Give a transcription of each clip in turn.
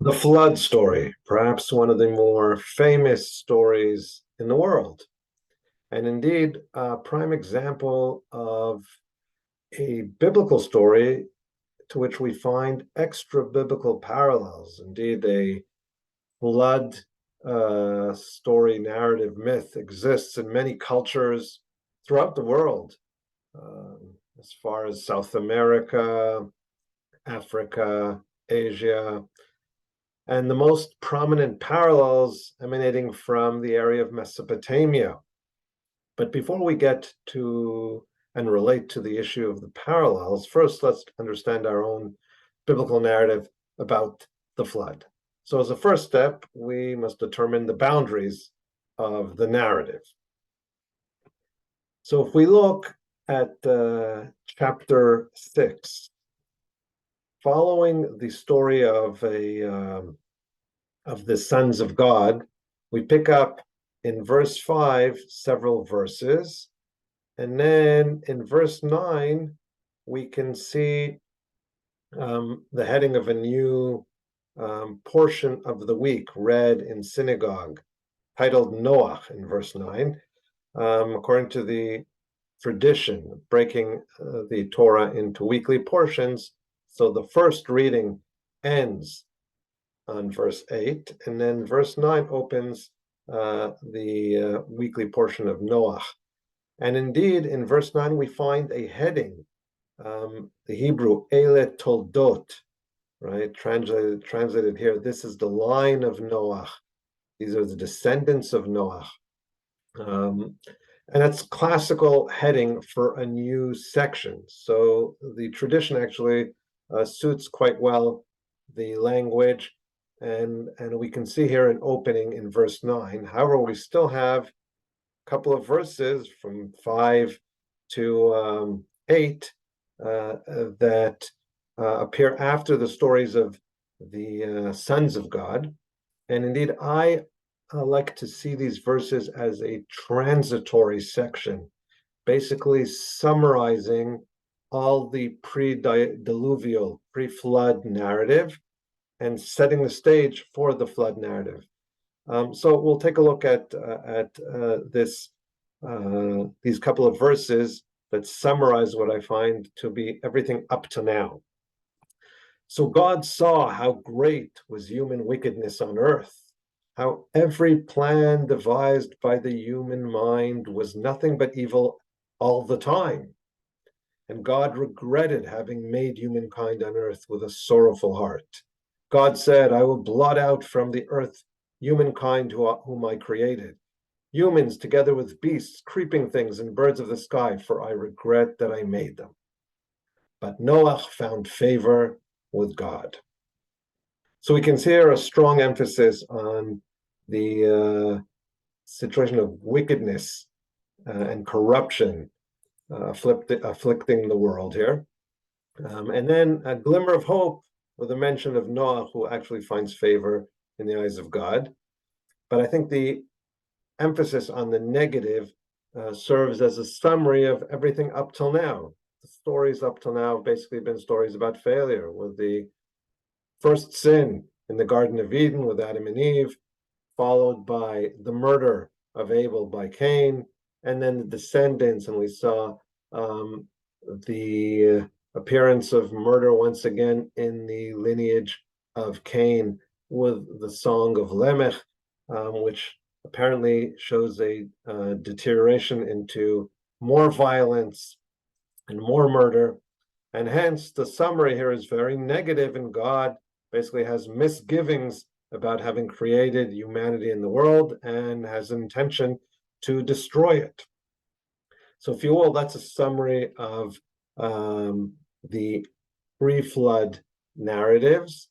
The flood story, perhaps one of the more famous stories in the world, and indeed a prime example of a biblical story to which we find extra biblical parallels. Indeed, a flood story narrative myth exists in many cultures throughout the world, as far as South America, Africa, Asia, and the most prominent parallels emanating from the area of Mesopotamia. But before we get to and relate to the issue of the parallels, first let's understand our own biblical narrative about the flood. So, as a first step, we must determine the boundaries of the narrative. So, if we look at chapter 6, following the story of the sons of God, we pick up in verse 5 several verses, and then in verse 9 we can see the heading of a new portion of the week read in synagogue, titled Noach in verse 9, according to the tradition, breaking the Torah into weekly portions. So the first reading ends on verse 8, and then verse 9 opens the weekly portion of Noach. And indeed, in verse 9, we find a heading, the Hebrew, Ele Toldot, right? Translated here, this is the line of Noach. These are the descendants of Noach. And that's classical heading for a new section. So the tradition actually suits quite well the language, and we can see here an opening in verse 9. However, we still have a couple of verses from 5 to 8 that appear after the stories of the sons of God. And indeed, I like to see these verses as a transitory section, basically summarizing all the pre-diluvial, pre-flood narrative and setting the stage for the flood narrative. So we'll take a look at these couple of verses that summarize what I find to be everything up to now. So God saw how great was human wickedness on earth, how every plan devised by the human mind was nothing but evil all the time. And God regretted having made humankind on earth with a sorrowful heart. God said, I will blot out from the earth humankind whom I created, humans together with beasts, creeping things, and birds of the sky, for I regret that I made them. But Noah found favor with God. So we can see here a strong emphasis on the situation of wickedness and corruption afflicting the world here. And then a glimmer of hope with a mention of Noah, who actually finds favor in the eyes of God. But I think the emphasis on the negative serves as a summary of everything up till now. The stories up till now have basically been stories about failure, with the first sin in the Garden of Eden with Adam and Eve, followed by the murder of Abel by Cain, and then the descendants, and we saw the appearance of murder once again in the lineage of Cain with the Song of Lamech, which apparently shows a deterioration into more violence and more murder. And hence, the summary here is very negative, and God basically has misgivings about having created humanity in the world and has an intention to destroy it. So, if you will, that's a summary of the pre-flood narratives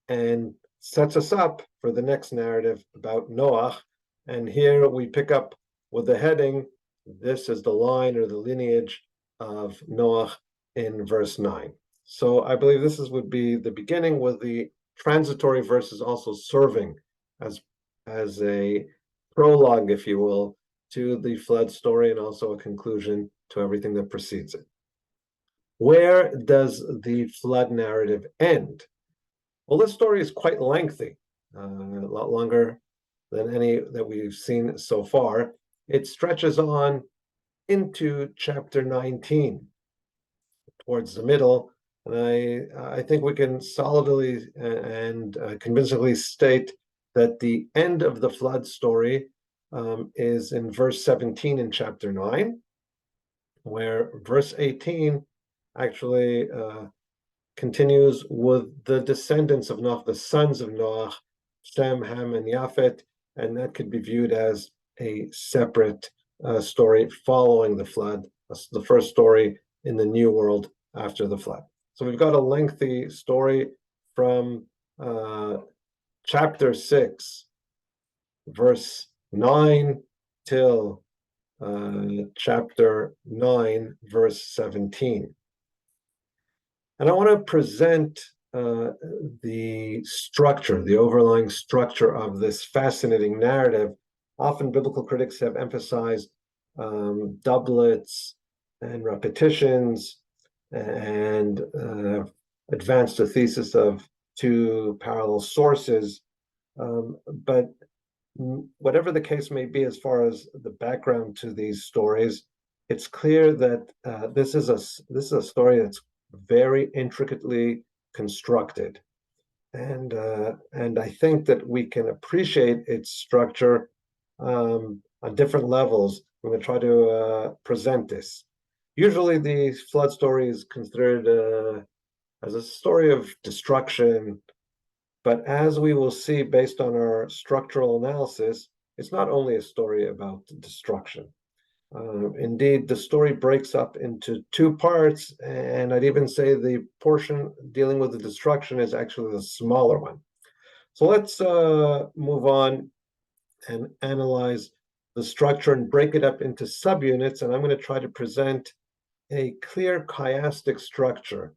and sets us up for the next narrative about Noah. And here we pick up with the heading, this is the line or the lineage of Noah in verse 9. So I believe this would be the beginning, with the transitory verses also serving as a prologue, if you will, to the flood story, and also a conclusion to everything that precedes it. Where does the flood narrative end? Well, this story is quite lengthy, a lot longer than any that we've seen so far. It stretches on into chapter 19, towards the middle, and I think we can solidly and convincingly state that the end of the flood story is in verse 17 in chapter 9, where verse 18 actually continues with the descendants of Noah, the sons of Noah, Shem, Ham, and Japhet, and that could be viewed as a separate story following the flood, the first story in the new world after the flood. So we've got a lengthy story from chapter 6, verse 9 till chapter 9, verse 17. And I want to present the structure, the overlying structure of this fascinating narrative. Often biblical critics have emphasized doublets and repetitions and advanced a thesis of two parallel sources. But whatever the case may be, as far as the background to these stories, it's clear that this is a story that's very intricately constructed, and I think that we can appreciate its structure on different levels. I'm going to try to present this. Usually, the flood story is considered as a story of destruction, but as we will see based on our structural analysis, it's not only a story about destruction. Indeed, the story breaks up into two parts, and I'd even say the portion dealing with the destruction is actually the smaller one. So let's move on and analyze the structure and break it up into subunits, and I'm going to try to present a clear chiastic structure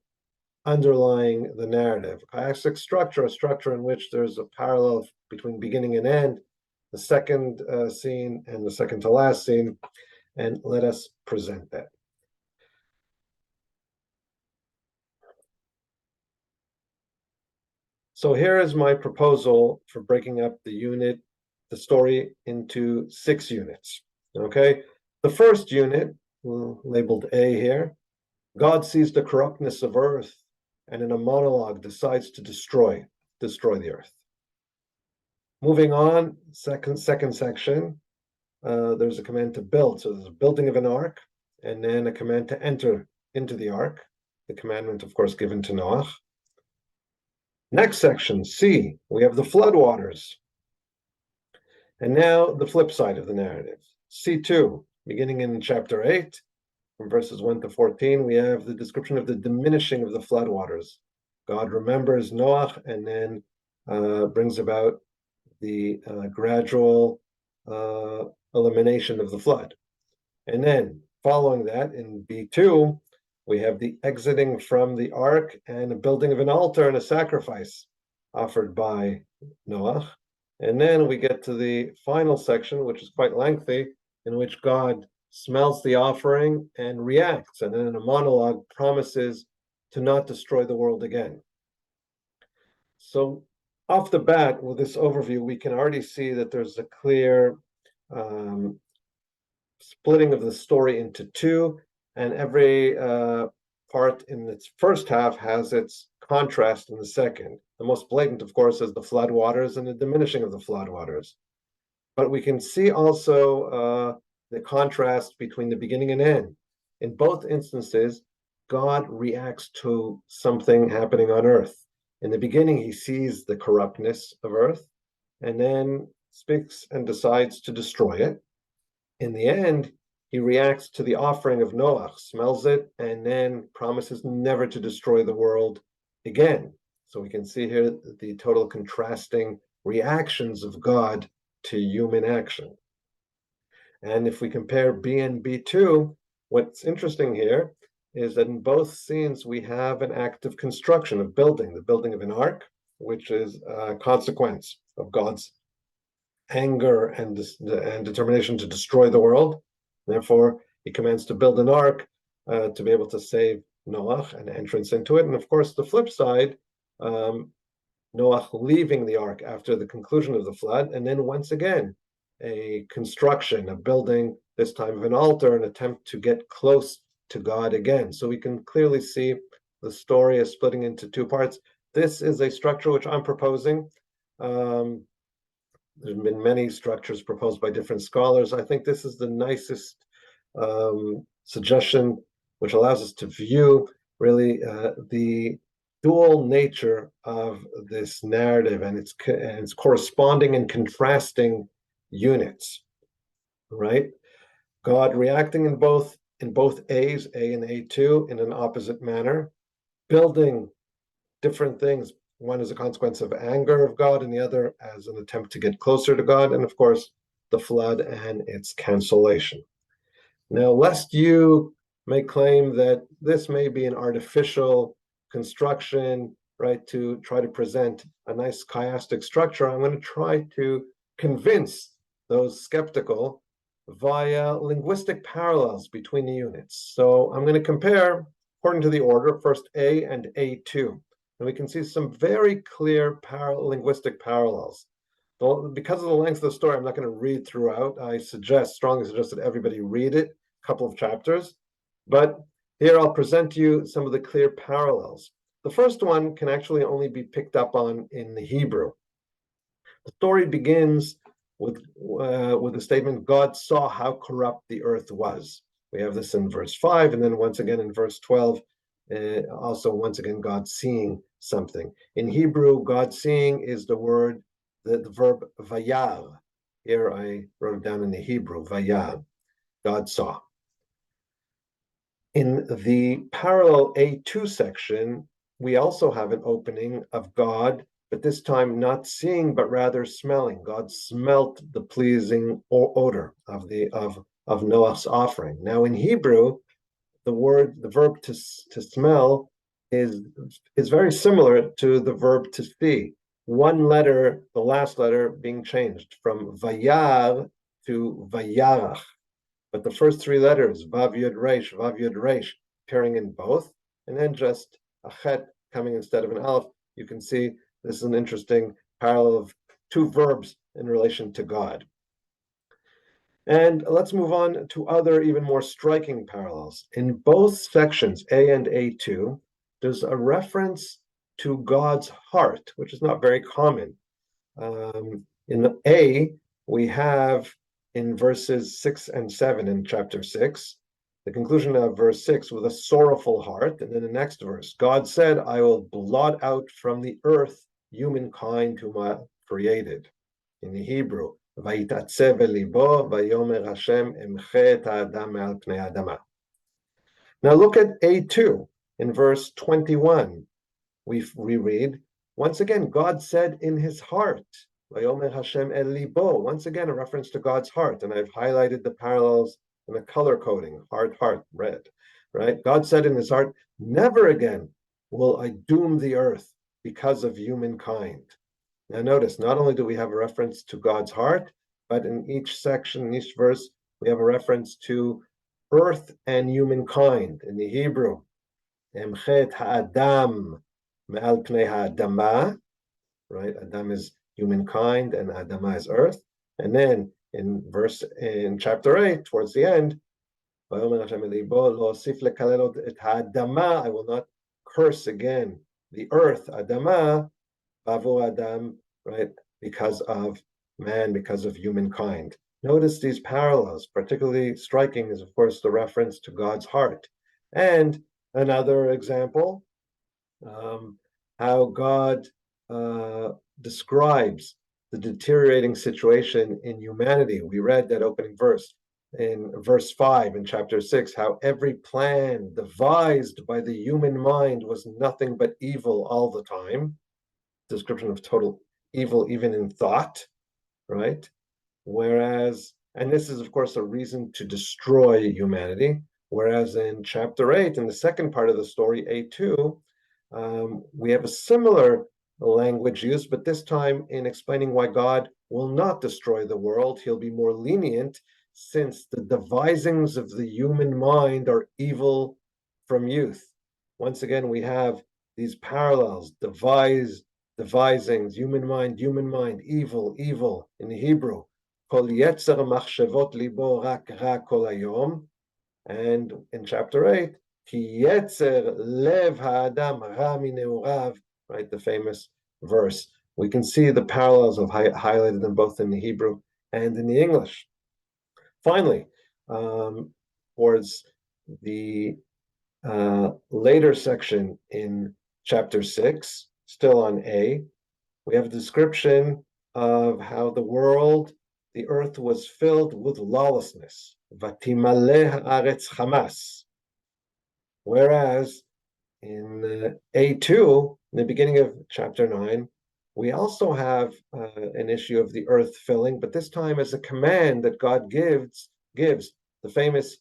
underlying the narrative. Chiastic structure, a structure in which there's a parallel between beginning and end, the second scene and the second to last scene, and let us present that. So here is my proposal for breaking up the story into 6 units. Okay, the first unit, labeled A here, God sees the corruptness of earth and in a monologue decides to destroy the earth. Moving on, second section, there's a command to build. So there's a building of an ark, and then a command to enter into the ark. The commandment, of course, given to Noah. Next section, C, we have the flood waters. And now the flip side of the narrative. C2, beginning in chapter 8, from verses 1 to 14, we have the description of the diminishing of the flood waters. God remembers Noah and then brings about the gradual elimination of the flood. And then following that in B2, we have the exiting from the ark and a building of an altar and a sacrifice offered by Noah. And then we get to the final section, which is quite lengthy, in which God smells the offering and reacts, and then in a monologue promises to not destroy the world again. So off the bat, with this overview, we can already see that there's a clear splitting of the story into two, and every part in its first half has its contrast in the second. The most blatant, of course, is the flood waters and the diminishing of the flood waters. But we can see also the contrast between the beginning and end. In both instances, God reacts to something happening on earth. In the beginning, he sees the corruptness of earth and then speaks and decides to destroy it. In the end, he reacts to the offering of Noah, smells it, and then promises never to destroy the world again. So we can see here the total contrasting reactions of God to human action. And if we compare B and B2, what's interesting here is that in both scenes we have an act of construction, of building, the building of an ark, which is a consequence of God's anger and determination to destroy the world. Therefore, he commands to build an ark to be able to save Noah and entrance into it. And of course, the flip side, Noah leaving the ark after the conclusion of the flood, and then once again, a construction, a building, this time of an altar, an attempt to get close to God again. So we can clearly see the story is splitting into two parts. This is a structure which I'm proposing. There's been many structures proposed by different scholars. I think this is the nicest suggestion, which allows us to view really the dual nature of this narrative and its corresponding and contrasting units, right? God reacting in both A's, A and A2, in an opposite manner, building different things. One is a consequence of anger of God, and the other as an attempt to get closer to God, and of course, the flood and its cancellation. Now, lest you may claim that this may be an artificial construction, right, to try to present a nice chiastic structure, I'm going to try to convince those skeptical via linguistic parallels between the units. So I'm going to compare, according to the order, first A and A2. And we can see some very clear linguistic parallels. Because of the length of the story, I'm not going to read throughout. I strongly suggest that everybody read it, a couple of chapters. But here I'll present to you some of the clear parallels. The first one can actually only be picked up on in the Hebrew. The story begins with the statement, God saw how corrupt the earth was. We have this in verse 5, and then once again in verse 12, also once again God seeing something. In Hebrew, God seeing is the verb vayar. Here I wrote it down in the Hebrew, vayar, God saw. In the parallel A2 section, we also have an opening of God, but this time not seeing, but rather smelling. God smelt the pleasing odor of Noah's offering. Now in Hebrew, the verb to smell is very similar to the verb to see. One letter, the last letter, being changed from vayar to vayarach. But the first three letters, vav yud resh, appearing in both, and then just a chet coming instead of an aleph, you can see this is an interesting parallel of two verbs in relation to God. And let's move on to other even more striking parallels. In both sections, A and A2, there's a reference to God's heart, which is not very common. In the A, we have in verses 6 and 7 in chapter 6, the conclusion of verse 6, with a sorrowful heart. And then the next verse, God said, I will blot out from the earth humankind whom I created. In the Hebrew, ויתעצב בליבו, ויאמר השם אמחה את האדם מעל פני האדמה. Now look at A2 in verse 21. We read, once again, God said in his heart, Vayomer Hashem el libo, once again a reference to God's heart, and I've highlighted the parallels in the color coding, heart, red, right? God said in his heart, never again will I doom the earth because of humankind. Now notice, not only do we have a reference to God's heart, but in each section, in each verse, we have a reference to earth and humankind. In the Hebrew, Emchet ha'adam me'al pnei ha'adama, right? Adam is humankind and Adama is earth. And then in chapter 8, towards the end, I will not curse again the earth, Adama, Bavu Adam, right? Because of man, because of humankind. Notice these parallels. Particularly striking is, of course, the reference to God's heart. And another example, how God describes the deteriorating situation in humanity. We read that opening verse in verse 5 in chapter 6, how every plan devised by the human mind was nothing but evil all the time. Description of total evil, even in thought, right? Whereas, and this is, of course, a reason to destroy humanity. Whereas in chapter 8, in the second part of the story, A2, we have a similar language used, but this time in explaining why God will not destroy the world. He'll be more lenient, since the devisings of the human mind are evil from youth. Once again, we have these parallels, devised devisings, human mind, evil, evil in the Hebrew. Kol yetzer machshavot libo rak ra kol hayom. And in chapter 8, Ki yetzer lev ha'adam ra mineurav, right, the famous verse. We can see the parallels of highlighted them both in the Hebrew and in the English. Finally, towards the later section in chapter 6, still on A, we have a description of how the earth was filled with lawlessness. Vatimaleh haaretz chamas. Whereas in A2, in the beginning of chapter 9, we also have an issue of the earth filling, but this time as a command that God gives the famous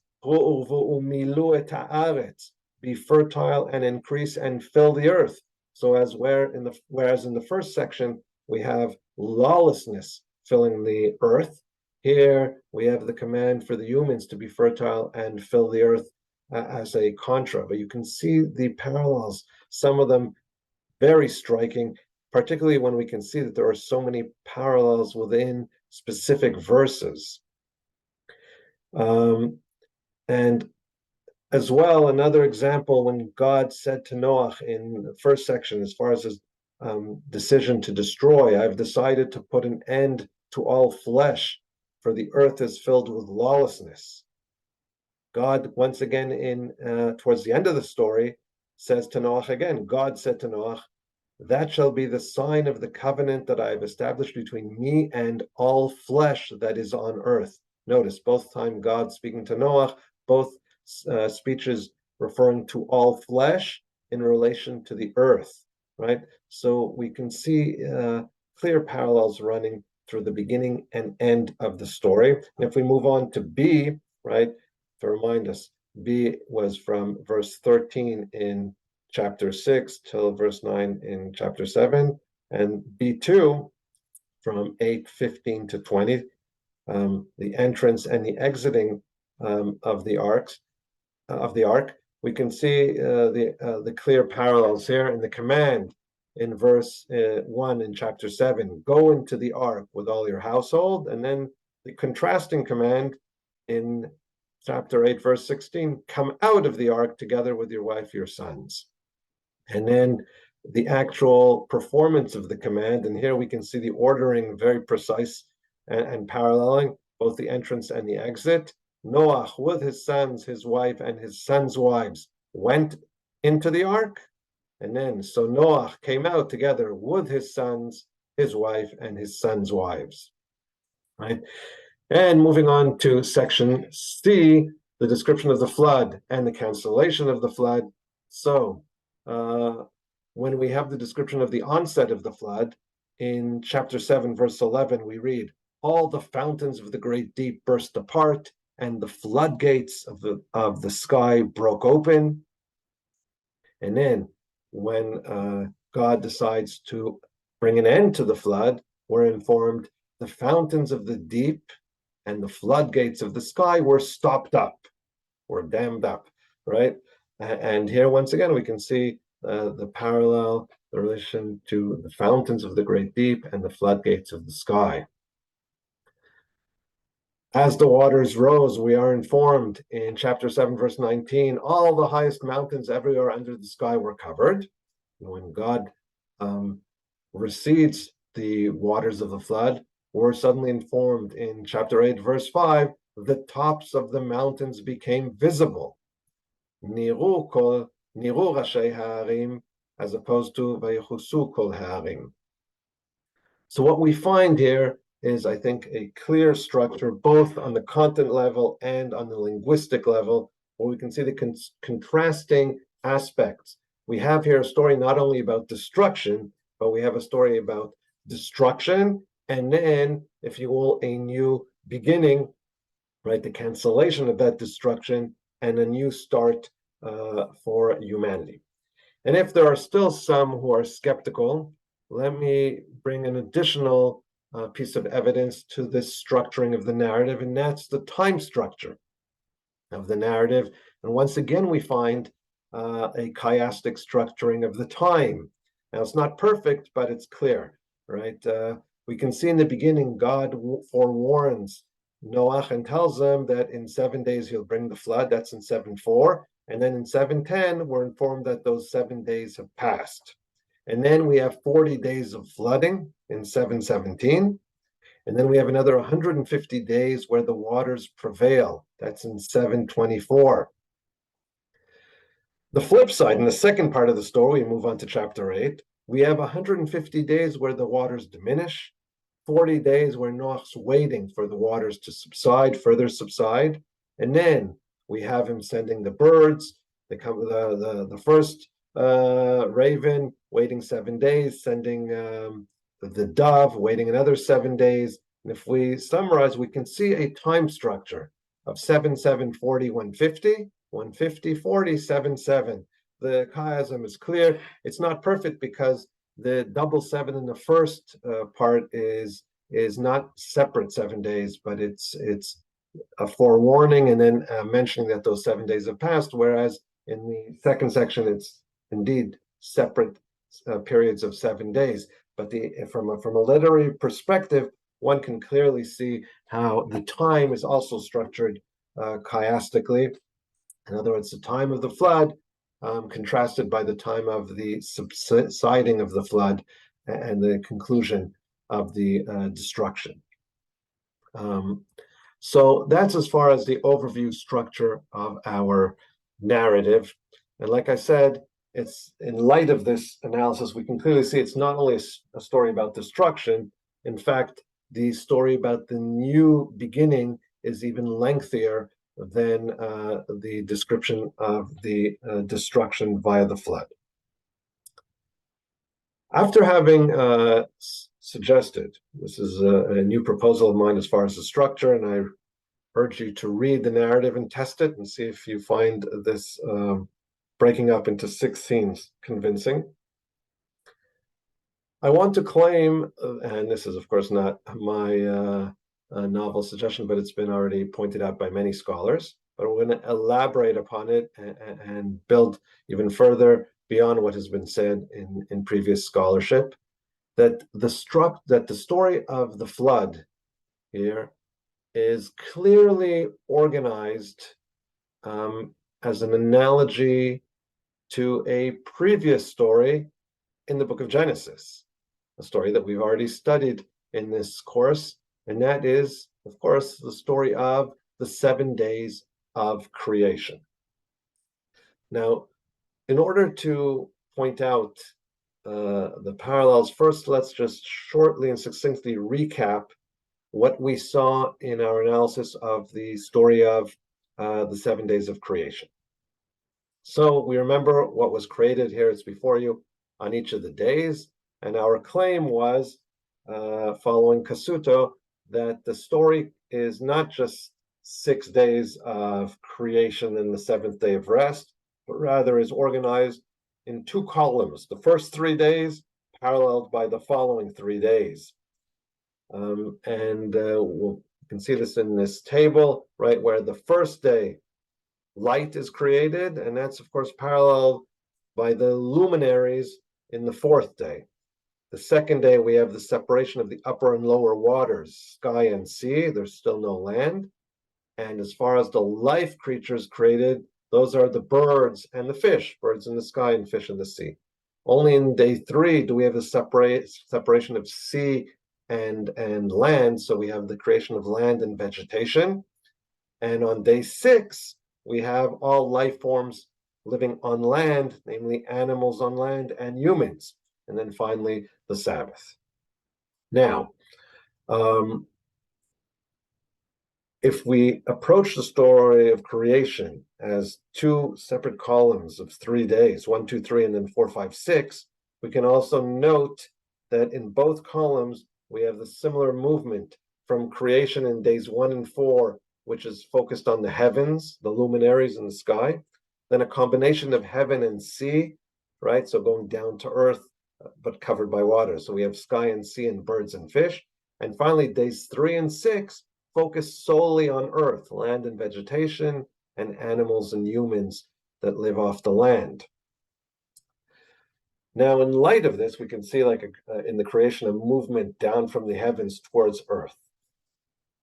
be fertile and increase and fill the earth. So whereas in the first section we have lawlessness filling the earth, here we have the command for the humans to be fertile and fill the earth as a contra. But you can see the parallels, some of them very striking, particularly when we can see that there are so many parallels within specific verses. And as well, another example, when God said to Noah in the first section, as far as his decision to destroy, I've decided to put an end to all flesh, for the earth is filled with lawlessness. God, once again, towards the end of the story, says to Noah again, God said to Noah, that shall be the sign of the covenant that I have established between me and all flesh that is on earth. Notice, both time God speaking to Noah, both speeches referring to all flesh in relation to the earth, right? So we can see clear parallels running through the beginning and end of the story. And if we move on to B, right, to remind us, B was from verse 13 in chapter 6 till verse 9 in chapter 7, and B2 from 8:15 to 20, the entrance and the exiting of the ark. We can see the clear parallels here in the command in verse 1 in chapter 7, go into the ark with all your household, and then the contrasting command in chapter 8, verse 16, come out of the ark together with your wife, your sons. And then the actual performance of the command, and here we can see the ordering very precise and paralleling both the entrance and the exit. Noah with his sons, his wife, and his sons' wives went into the ark, and then so Noah came out together with his sons, his wife, and his sons' wives. Right? And moving on to section C, the description of the flood and the cancellation of the flood. So when we have the description of the onset of the flood, in chapter 7, verse 11, we read, all the fountains of the great deep burst apart, and the floodgates of the sky broke open. And then when God decides to bring an end to the flood, we're informed the fountains of the deep and the floodgates of the sky were stopped up, were dammed up, right? And here, once again, we can see the parallel, the relation to the fountains of the great deep and the floodgates of the sky. As the waters rose, we are informed in chapter 7, verse 19, all the highest mountains everywhere under the sky were covered. When God recedes the waters of the flood, we're suddenly informed in chapter 8, verse 5, the tops of the mountains became visible. Niru rashei ha'arim, as opposed to vayechusu kol ha'arim. So what we find here is, I think, a clear structure, both on the content level and on the linguistic level, where we can see the contrasting aspects. We have here a story not only about destruction, but we have a story about destruction, and then, if you will, a new beginning, right? The cancellation of that destruction and a new start for humanity. And if there are still some who are skeptical, let me bring an additional piece of evidence to this structuring of the narrative, and that's the time structure of the narrative. And once again, we find a chiastic structuring of the time. Now, it's not perfect, but it's clear, right? We can see in the beginning, God forewarns Noah and tells them that in 7 days he'll bring the flood. That's in 7:4. And then in 7:10, we're informed that those 7 days have passed. And then we have 40 days of flooding in 7:17. And then we have another 150 days where the waters prevail. That's in 7:24. The flip side, in the second part of the story, we move on to chapter 8. We have 150 days where the waters diminish, 40 days where Noah's waiting for the waters to further subside. And then we have him sending the birds, the first raven waiting 7 days, sending the dove waiting another 7 days. And if we summarize, we can see a time structure of 7, 7, 40, 150, 150, 40, 7, 7. The chiasm is clear. It's not perfect because the double 7 in the first part is not separate 7 days, but it's a forewarning and then mentioning that those 7 days have passed, whereas in the second section it's indeed separate periods of 7 days. But from a literary perspective, one can clearly see how the time is also structured chiastically. In other words, the time of the flood contrasted by the time of the subsiding of the flood and the conclusion of the destruction. So that's as far as the overview structure of our narrative. And like I said, it's in light of this analysis, we can clearly see it's not only a story about destruction. In fact, the story about the new beginning is even lengthier than the description of the destruction via the flood. After having suggested, this is a new proposal of mine as far as the structure, and I urge you to read the narrative and test it and see if you find this breaking up into 6 scenes convincing. I want to claim, and this is of course not my novel suggestion, but it's been already pointed out by many scholars, but we're going to elaborate upon it and build even further beyond what has been said in previous scholarship, that the story of the flood here is clearly organized as an analogy to a previous story in the book of Genesis, a story that we've already studied in this course, and that is, of course, the story of the 7 days of creation. Now, in order to point out the parallels, first let's just shortly and succinctly recap what we saw in our analysis of the story of the 7 days of creation. So we remember what was created here, it's before you, on each of the days, and our claim was, following Cassuto, that the story is not just 6 days of creation and the 7th day of rest, but rather is organized in 2 columns, the first 3 days paralleled by the following 3 days. We can see this in this table, right, where the first day light is created, and that's of course paralleled by the luminaries in the 4th day. The 2nd day, we have the separation of the upper and lower waters, sky and sea. There's still no land. And as far as the life creatures created, those are the birds and the fish, birds in the sky and fish in the sea. Only in day 3 do we have the separation of sea and land. So we have the creation of land and vegetation. And on day 6, we have all life forms living on land, namely animals on land and humans. And then finally, the Sabbath. Now, if we approach the story of creation as 2 separate columns of 3 days, 1, 2, 3, and then 4, 5, 6, we can also note that in both columns, we have the similar movement from creation in days 1 and 4, which is focused on the heavens, the luminaries in the sky, then a combination of heaven and sea, right? So going down to earth, but covered by water. So we have sky and sea and birds and fish. And finally, days 3 and 6 focus solely on earth, land and vegetation, and animals and humans that live off the land. Now, in light of this, we can see, like in the creation, a movement down from the heavens towards earth.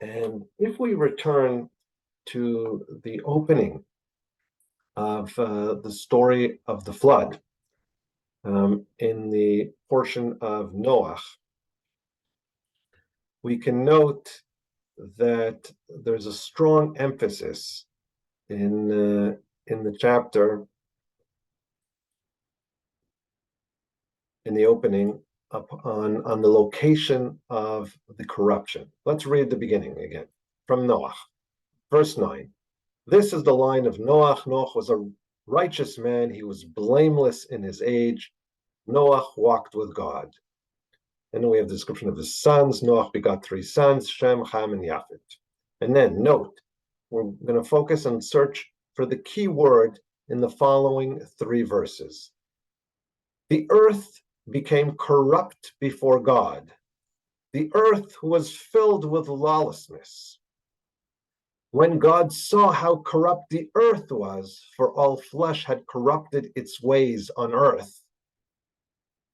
And if we return to the opening of the story of the flood, in the portion of Noah, we can note that there's a strong emphasis in the chapter, in the opening, on the location of the corruption. Let's read the beginning again from Noah, verse 9. This is the line of Noah. Noah was a righteous man. He was blameless in his age. Noah walked with God. And then we have the description of his sons. Noah begot 3 sons, Shem, Ham, and Yafet. And then note, we're going to focus and search for the key word in the following 3 verses. The earth became corrupt before God. The earth was filled with lawlessness. When God saw how corrupt the earth was, for all flesh had corrupted its ways on earth,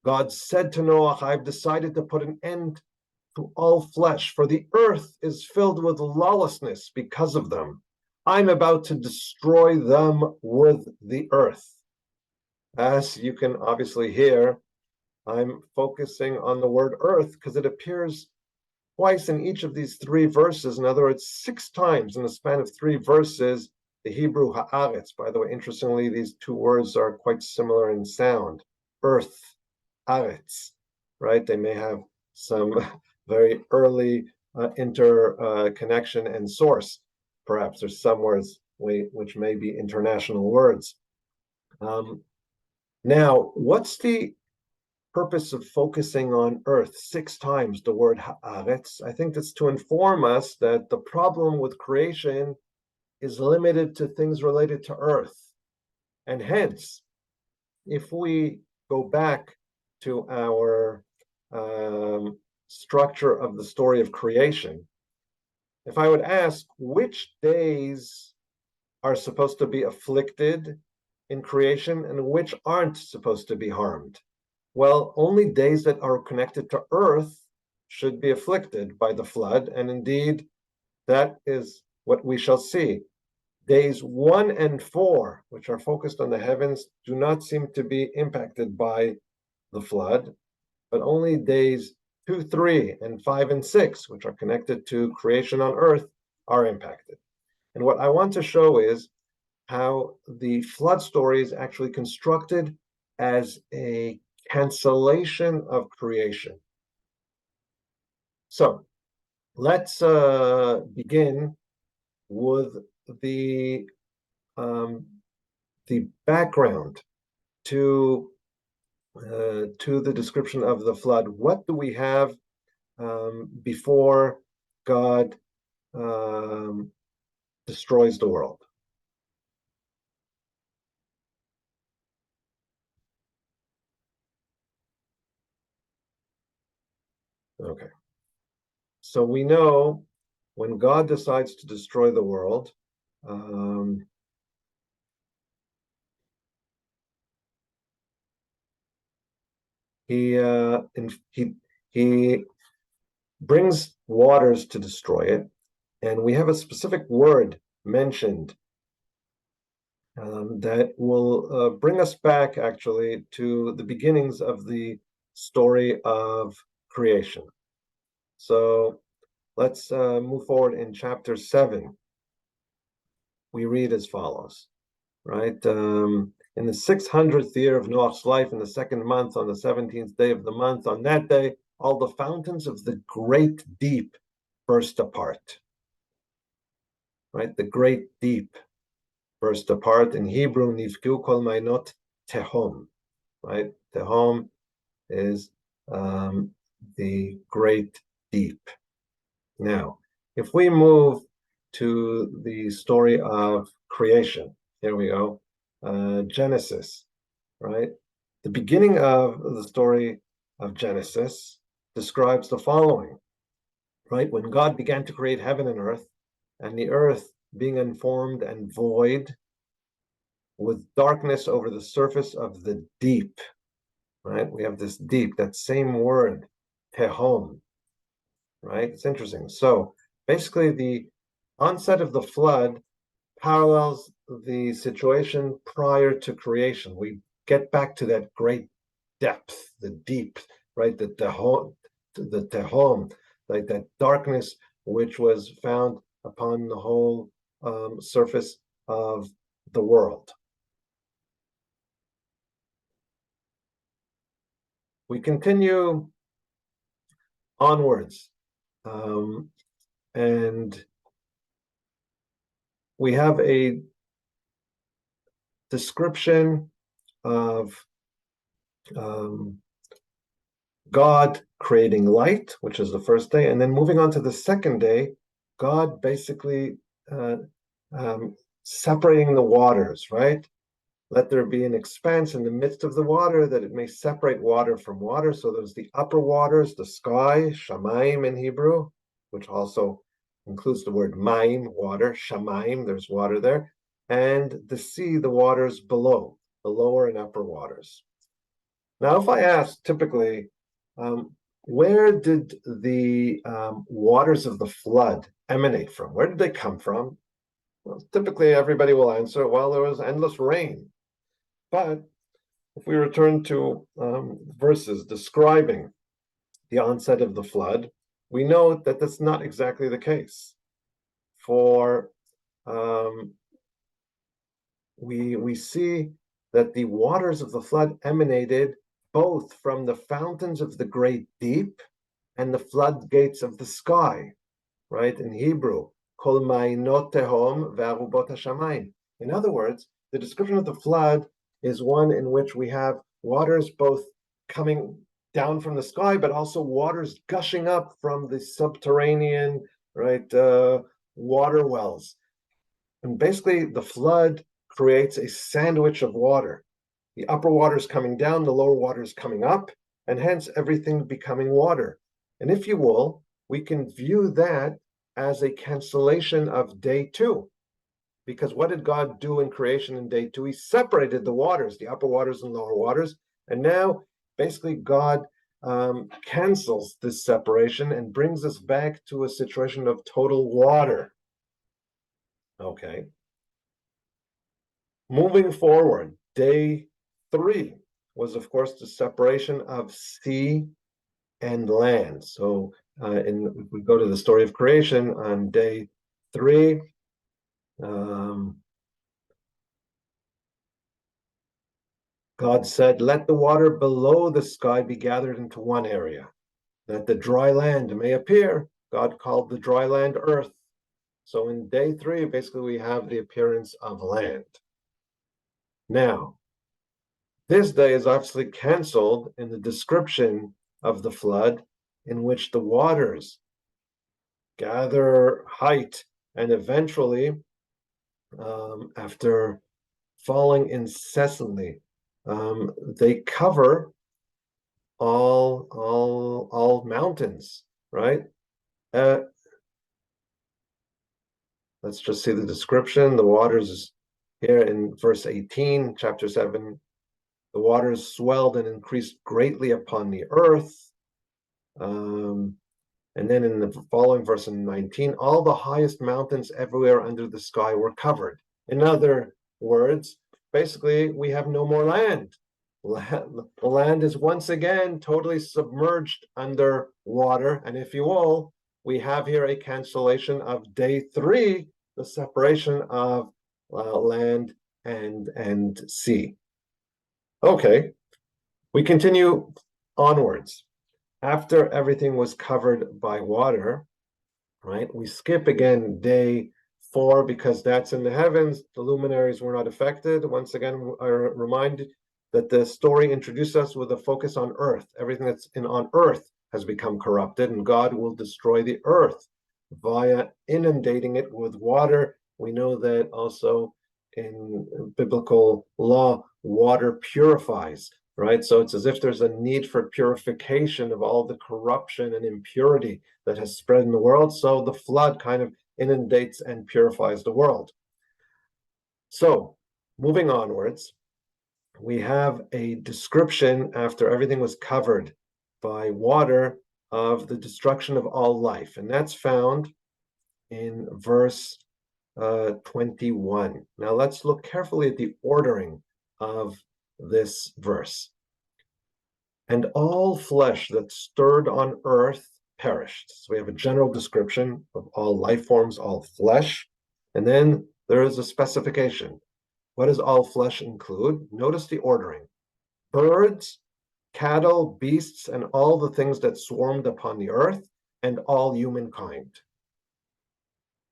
God said to Noah, I've decided to put an end to all flesh, for the earth is filled with lawlessness because of them. I'm about to destroy them with the earth. As you can obviously hear, I'm focusing on the word earth because it appears twice in each of these 3 verses. In other words, 6 times in the span of 3 verses, the Hebrew haaretz. By the way, interestingly, these 2 words are quite similar in sound. Earth, aretz, right? They may have some very early interconnection and source. Perhaps there's some words which may be international words. Now, what's the purpose of focusing on earth 6 times, the word haaretz? I think that's to inform us that the problem with creation is limited to things related to earth. And hence, if we go back to our structure of the story of creation, if I would ask which days are supposed to be afflicted in creation and which aren't supposed to be harmed, well, only days that are connected to earth should be afflicted by the flood, and indeed, that is what we shall see. Days 1 and 4, which are focused on the heavens, do not seem to be impacted by the flood, but only days 2, 3, and 5 and 6, which are connected to creation on earth, are impacted. And what I want to show is how the flood story is actually constructed as a cancellation of creation. So let's begin with the background to the description of the flood. What do we have before God destroys the world? Okay. So we know when God decides to destroy the world, he brings waters to destroy it, and we have a specific word mentioned that will bring us back actually to the beginnings of the story of creation. So let's move forward in chapter 7. We read as follows, right? In the 600th year of Noah's life, in the 2nd month, on the 17th day of the month, on that day, all the fountains of the great deep burst apart. Right? The great deep burst apart. In Hebrew, nifku kol mainot tehom. Right? Tehom is the great deep. Now, if we move to the story of creation, here we go. Genesis, right? The beginning of the story of Genesis describes the following, right? When God began to create heaven and earth, and the earth being unformed and void, with darkness over the surface of the deep, right? We have this deep, that same word, tehom, right? It's interesting. So basically, the onset of the flood parallels the situation prior to creation. We get back to that great depth, the deep, right? The tehom, like that darkness which was found upon the whole surface of the world. We continue onwards, and we have a description of God creating light, which is the first day, and then moving on to the second day, God basically separating the waters, right? Let there be an expanse in the midst of the water that it may separate water from water. So there's the upper waters, the sky, shamayim in Hebrew, which also includes the word maim, water, shamayim, there's water there, and the sea, the waters below, the lower and upper waters. Now, if I ask typically, where did the waters of the flood emanate from? Where did they come from? Well, typically everybody will answer, well, there was endless rain. But if we return to verses describing the onset of the flood, we know that that's not exactly the case. For we see that the waters of the flood emanated both from the fountains of the great deep and the floodgates of the sky, right? In Hebrew, kol ma'inot tehom ve'arubot hashamayim. In other words, the description of the flood is one in which we have waters both coming down from the sky, but also waters gushing up from the subterranean, right, water wells. And basically, the flood creates a sandwich of water. The upper waters coming down, the lower waters coming up, and hence everything becoming water. And if you will, we can view that as a cancellation of day two. Because what did God do in creation in day two? He separated the waters, the upper waters and lower waters. And now, basically, God cancels this separation and brings us back to a situation of total water. Okay. Moving forward, day three was, of course, the separation of sea and land. So if we go to the story of creation on day three, God said, let the water below the sky be gathered into one area, that the dry land may appear. God called the dry land earth. So in day three, basically, we have the appearance of land. Now, this day is obviously canceled in the description of the flood, in which the waters gather height and eventually, after falling incessantly, they cover all mountains, right? Let's just see the description. The waters here in verse 18, chapter 7, the waters swelled and increased greatly upon the earth. And then in the following verse in 19, all the highest mountains everywhere under the sky were covered. In other words, basically, we have no more land. The land is once again totally submerged under water. And if you will, we have here a cancellation of day three, the separation of land and sea. Okay, we continue onwards. After everything was covered by water, right, we skip again day four because that's in the heavens. The luminaries were not affected. Once again, I remind that the story introduced us with a focus on earth. Everything that's on earth has become corrupted, and God will destroy the earth via inundating it with water. We know that also in biblical law, water purifies, right? So it's as if there's a need for purification of all the corruption and impurity that has spread in the world. So the flood kind of inundates and purifies the world. So moving onwards, we have a description after everything was covered by water of the destruction of all life, and that's found in verse 21. Now let's look carefully at the ordering of this verse. And all flesh that stirred on earth perished. So we have a general description of all life forms, all flesh, and then there is a specification. What does all flesh include? Notice the ordering. Birds, cattle, beasts, and all the things that swarmed upon the earth, and all humankind.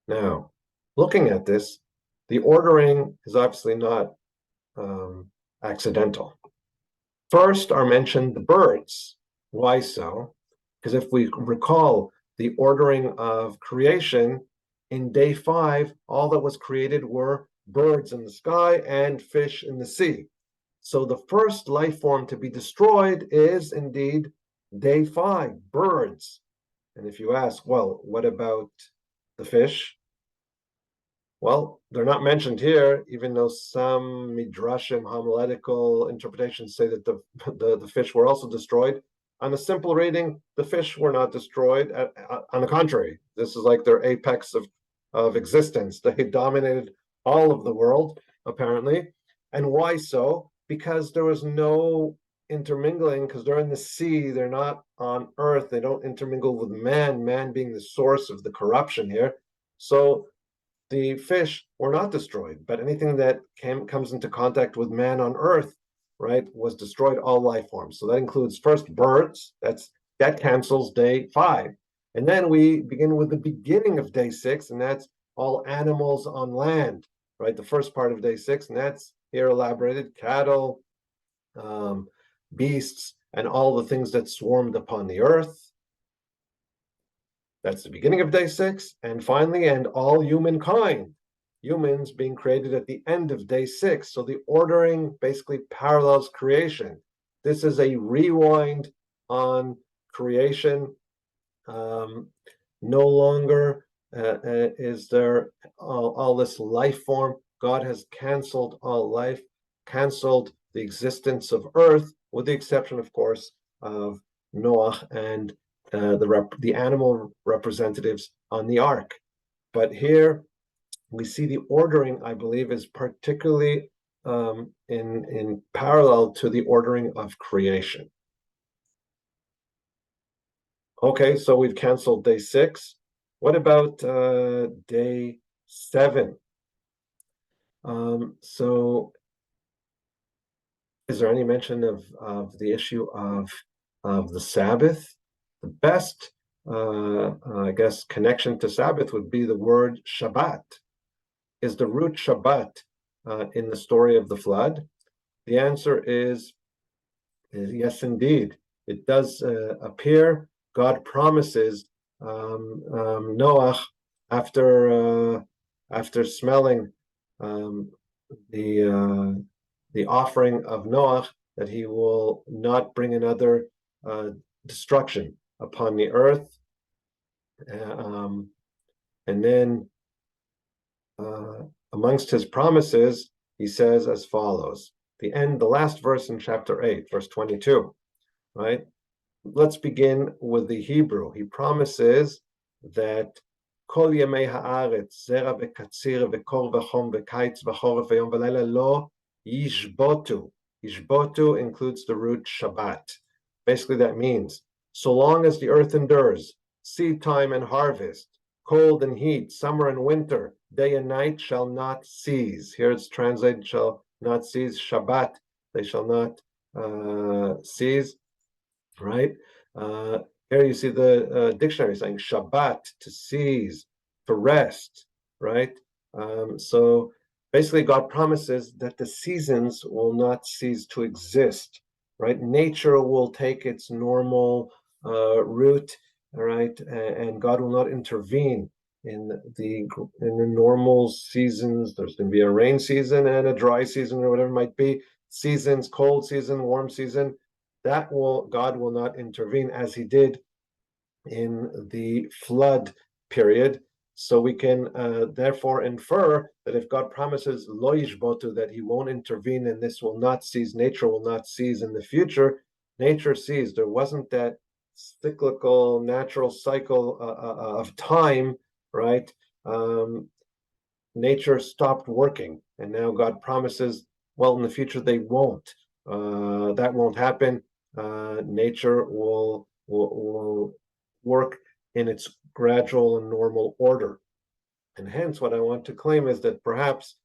Now, looking at this, the ordering is obviously not accidental. First are mentioned the birds. Why so? Because if we recall the ordering of creation, in day 5, all that was created were birds in the sky and fish in the sea. So the first life form to be destroyed is indeed day 5, birds. And if you ask, well, what about the fish? Well, they're not mentioned here, even though some midrashim homiletical interpretations say that the fish were also destroyed. On a simple reading, the fish were not destroyed. On the contrary, this is like their apex of existence. They dominated all of the world, apparently. And why so? Because there was no intermingling, because they're in the sea, they're not on earth, they don't intermingle with man being the source of the corruption here. So the fish were not destroyed, but anything that comes into contact with man on earth, right, was destroyed, all life forms. So that includes first birds, that cancels day 5. And then we begin with the beginning of day 6, and that's all animals on land, right? The first part of day 6, and that's here elaborated, cattle, beasts, and all the things that swarmed upon the earth. That's the beginning of day 6. And finally, and all humankind, humans being created at the end of day 6. So the ordering basically parallels creation. This is a rewind on creation. No longer is there all this life form. God has canceled all life, canceled the existence of earth, with the exception, of course, of Noah and the animal representatives on the ark. But here we see the ordering, I believe, is particularly in parallel to the ordering of creation. Okay, so we've canceled day 6. What about day 7? So is there any mention of the issue of the Sabbath? The best, I guess, connection to Sabbath would be the word Shabbat. Is the root Shabbat in the story of the flood? The answer is yes, indeed. It does appear. God promises Noah after smelling the offering of Noah that he will not bring another destruction upon the earth. And then amongst his promises, he says as follows, the last verse in chapter 8, verse 22, right? Let's begin with the Hebrew. He promises that כל ימי הארץ, זרע וקציר וקור וחום וקיץ וחורף ויום ולילה לא ישבותו. Yishbotu includes the root Shabbat. Basically that means, so long as the earth endures, seed time and harvest, cold and heat, summer and winter, day and night shall not cease. Here it's translated, shall not cease, Shabbat, they shall not cease, right? Here you see the dictionary saying Shabbat, to cease, to rest, right? So basically God promises that the seasons will not cease to exist, right? Nature will take its normal route, right? And God will not intervene in the normal seasons. There's going to be a rain season and a dry season, or whatever it might be. Seasons, cold season, warm season. God will not intervene as he did in the flood period. So we can therefore infer that if God promises lo yishbotu, that he won't intervene and this will not cease, nature will not cease in the future, nature ceased. There wasn't that cyclical natural cycle of time, right? Nature stopped working, and now God promises, well, in the future they won't. That won't happen. Nature will work in its gradual and normal order. And hence, what I want to claim is that perhaps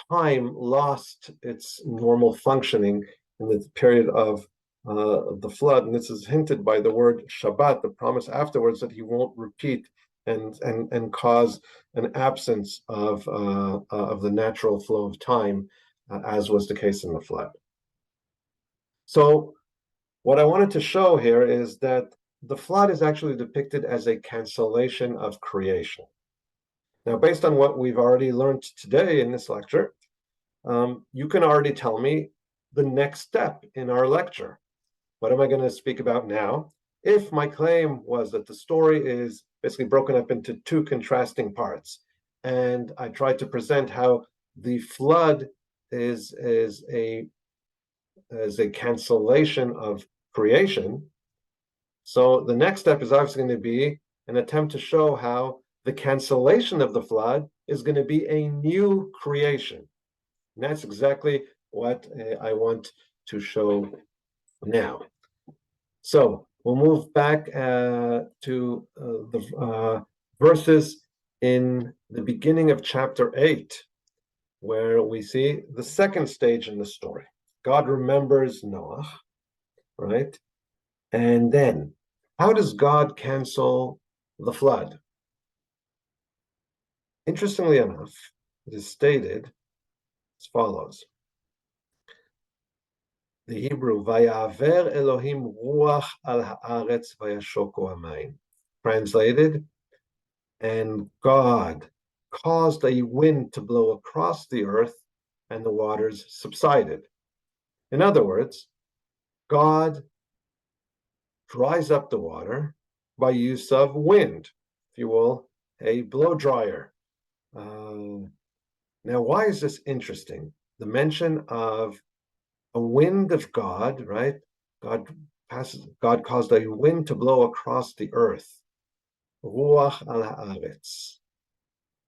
time lost its normal functioning in the period of the flood. And this is hinted by the word Shabbat, the promise afterwards that he won't repeat and cause an absence of the natural flow of time, as was the case in the flood. So what I wanted to show here is that the flood is actually depicted as a cancellation of creation. Now, based on what we've already learned today in this lecture, you can already tell me the next step in our lecture. What am I going to speak about now? If my claim was that the story is basically broken up into two contrasting parts, and I tried to present how the flood is a cancellation of creation. So the next step is obviously going to be an attempt to show how the cancellation of the flood is going to be a new creation. And that's exactly what I want to show now. So we'll move back to the verses in the beginning of chapter 8, where we see the second stage in the story. God remembers Noah, right? And then, how does God cancel the flood? Interestingly enough, it is stated as follows. The Hebrew, Vayaver Elohim ruach al haaretz vayashoko hamayim. Translated, and God caused a wind to blow across the earth, and the waters subsided. In other words, God dries up the water by use of wind, if you will, a blow dryer. Now, why is this interesting? The mention of a wind of God, right? God caused a wind to blow across the earth. Ruach al haaretz.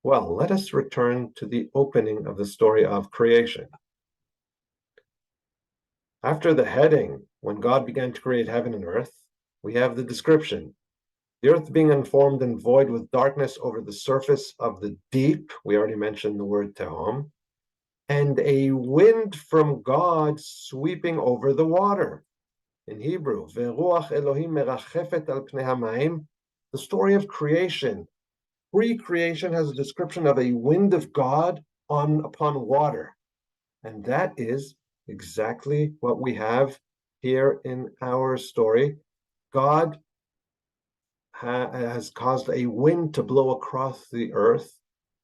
Well, let us return to the opening of the story of creation. After the heading, when God began to create heaven and earth, we have the description. The earth being unformed and void with darkness over the surface of the deep. We already mentioned the word tehom. And a wind from God sweeping over the water. In Hebrew, Veruach Elohim merachefet al pnei hamayim. The story of creation. Pre-creation has a description of a wind of God upon water. And that is exactly what we have here in our story. God has caused a wind to blow across the earth,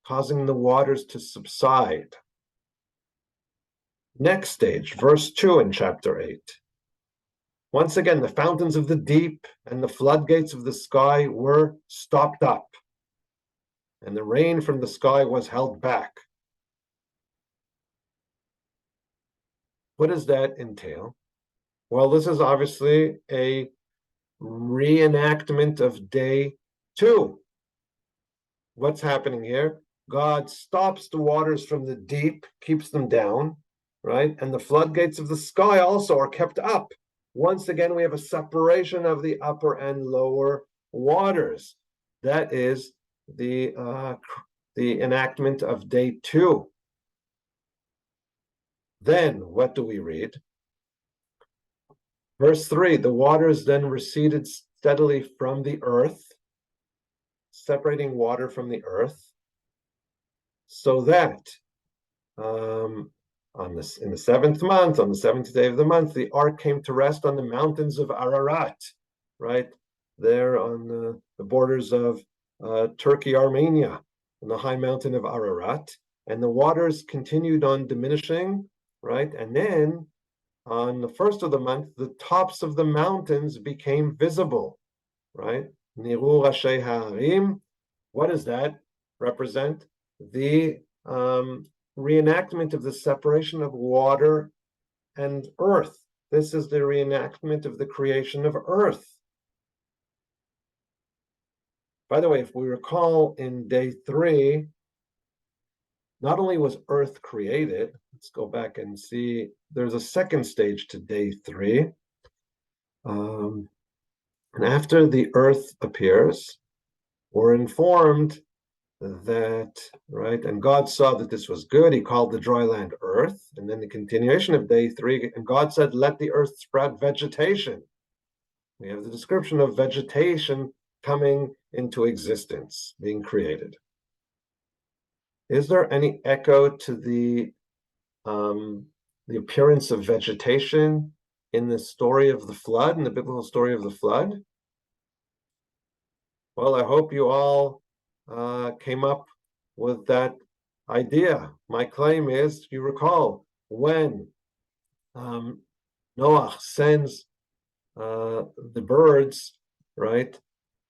causing the waters to subside. Next stage, verse 2 in chapter 8. Once again, the fountains of the deep and the floodgates of the sky were stopped up, and the rain from the sky was held back. What does that entail? Well, this is obviously a reenactment of day 2. What's happening here? God stops the waters from the deep, keeps them down, right? And the floodgates of the sky also are kept up. Once again, we have a separation of the upper and lower waters. That is the enactment of day 2. Then, what do we read? Verse 3, the waters then receded steadily from the earth, separating water from the earth, so that in the 7th month, on the 7th day of the month, the ark came to rest on the mountains of Ararat, right there on the borders of Turkey, Armenia, on the high mountain of Ararat, and the waters continued on diminishing, right? And then on the 1st of the month, the tops of the mountains became visible, right? Niru Rashei Ha'arim, What does that represent? The reenactment of the separation of water and earth. This is the reenactment of the creation of earth. By the way, if we recall in day 3, not only was earth created, let's go back and see, there's a second stage to day 3. And after the earth appears, we're informed that, right, and God saw that this was good. He called the dry land earth. And then the continuation of day 3, and God said, let the earth sprout vegetation. We have the description of vegetation coming into existence, being created. Is there any echo to the appearance of vegetation in the story of the flood, in the biblical story of the flood? Well, I hope you all came up with that idea. My claim is, you recall, when Noah sends the birds, right?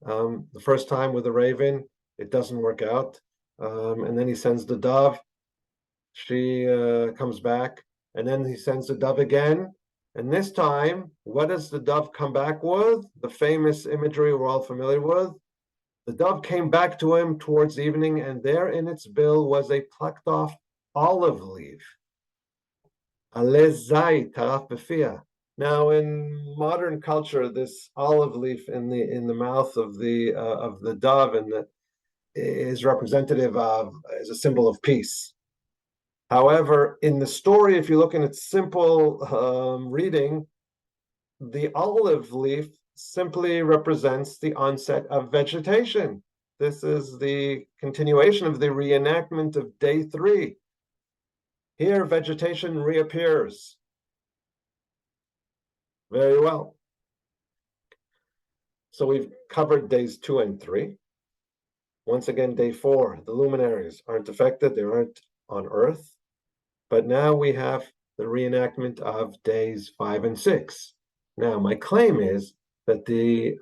The first time with the raven, it doesn't work out. And then he sends the dove. She comes back, and then he sends the dove again. And this time, what does the dove come back with? The famous imagery we're all familiar with. The dove came back to him towards evening, and there in its bill was a plucked off olive leaf. Alezai taraf befia. Now, in modern culture, this olive leaf in the mouth of the dove is representative of, as a symbol of peace. However, in the story, if you look in its simple reading, the olive leaf simply represents the onset of vegetation. This is the continuation of the reenactment of day 3. Here, vegetation reappears. Very well. So we've covered days 2 and 3. Once again, day 4, the luminaries aren't affected, they aren't on Earth. But now we have the reenactment of days 5 and 6. Now, my claim is that the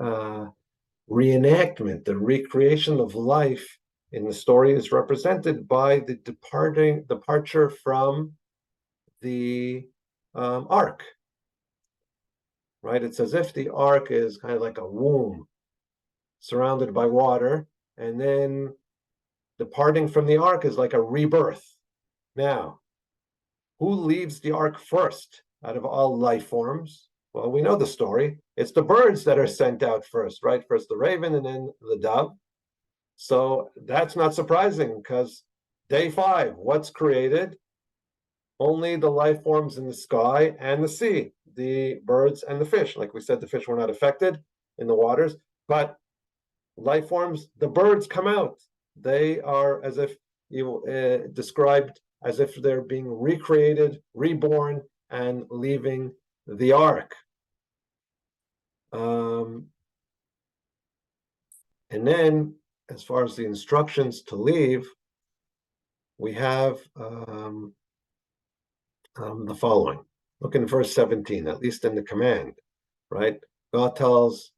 reenactment, the recreation of life in the story is represented by the departure from the ark. Right? It's as if the ark is kind of like a womb surrounded by water, and then departing from the ark is like a rebirth. Now, who leaves the ark first out of all life forms? Well, we know the story. It's the birds that are sent out first, right? First the raven and then the dove. So that's not surprising, because day 5, what's created? Only the life forms in the sky and the sea, the birds and the fish. Like we said, the fish were not affected in the waters, but life forms, the birds come out. They are, as if you described, as if they're being recreated, reborn, and leaving the ark. And then, as far as the instructions to leave, we have the following. Look in verse 17, at least in the command, right? God tells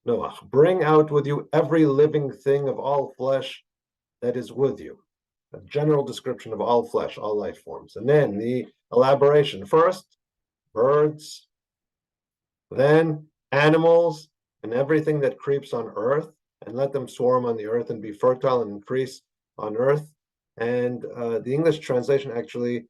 Noah, bring out with you every living thing of all flesh that is with you. A general description of all flesh, all life forms. And then the elaboration. First, birds, then animals and everything that creeps on earth, and let them swarm on the earth and be fertile and increase on earth. And the English translation actually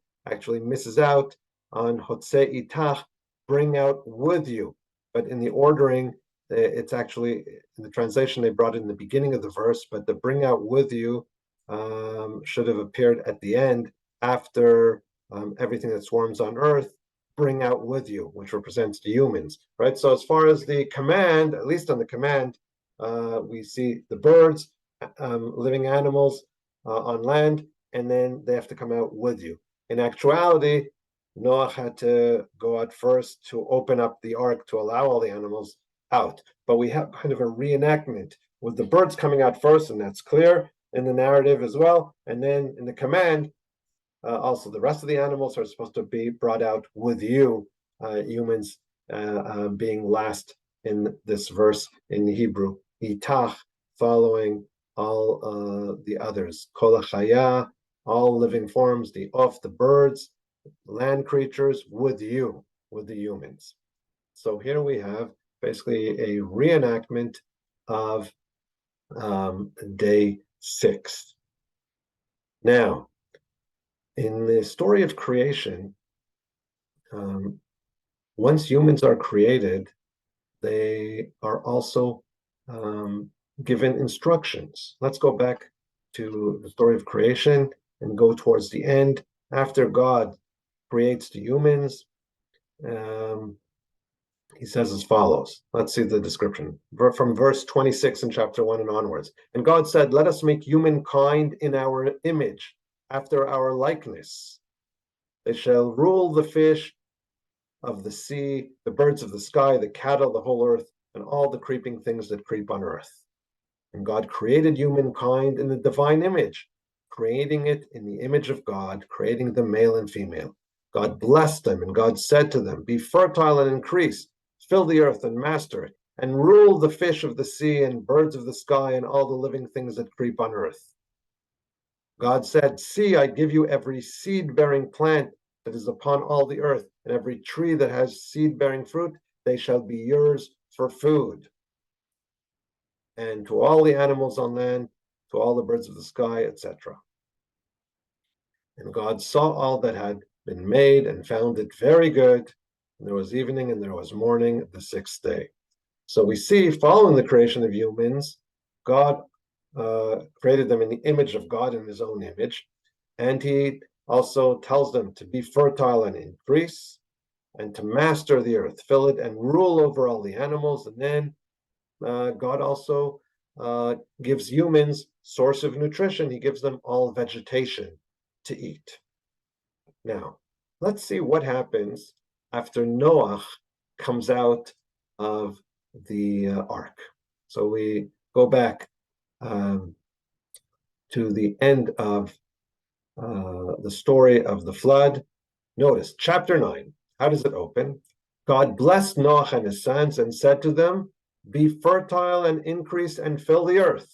misses out on Hotzei itach, bring out with you. But in the ordering, it's actually, in the translation, they brought it in the beginning of the verse, but the bring out with you should have appeared at the end, after everything that swarms on earth, bring out with you, which represents the humans, right? So as far as the command, at least on the command, we see the birds, living animals on land, and then they have to come out with you. In actuality, Noah had to go out first to open up the ark to allow all the animals out. But we have kind of a reenactment with the birds coming out first, and that's clear in the narrative as well. And then in the command, also the rest of the animals are supposed to be brought out with you, humans being last in this verse in the Hebrew. Itach, following all the others. Kol hachaya, all living forms, the birds, land creatures, with the humans. So here we have basically a reenactment of day 6. Now, in the story of creation, once humans are created, they are also given instructions. Let's go back to the story of creation and go towards the end. After God creates the humans, he says as follows. Let's see the description from verse 26 in chapter 1 and onwards. And God said, let us make humankind in our image, after our likeness. They shall rule the fish of the sea, the birds of the sky, the cattle, the whole earth, and all the creeping things that creep on earth. And God created humankind in the divine image, creating it in the image of God, creating them male and female. God blessed them, and God said to them, be fertile and increase, fill the earth and master it, and rule the fish of the sea and birds of the sky and all the living things that creep on earth. God said, see, I give you every seed-bearing plant that is upon all the earth, and every tree that has seed-bearing fruit, they shall be yours for food. And to all the animals on land, to all the birds of the sky, etc. And God saw all that had been made and found it very good. And there was evening and there was morning, the 6th day. So we see, following the creation of humans, God created them in the image of God, in his own image. And he also tells them to be fertile and increase, and to master the earth, fill it, and rule over all the animals. And then God also gives humans source of nutrition. He gives them all vegetation to eat. Now, let's see what happens after Noah comes out of the ark. So we go back to the end of the story of the flood. Notice chapter 9. How does it open? God blessed Noah and his sons and said to them, be fertile and increase and fill the earth.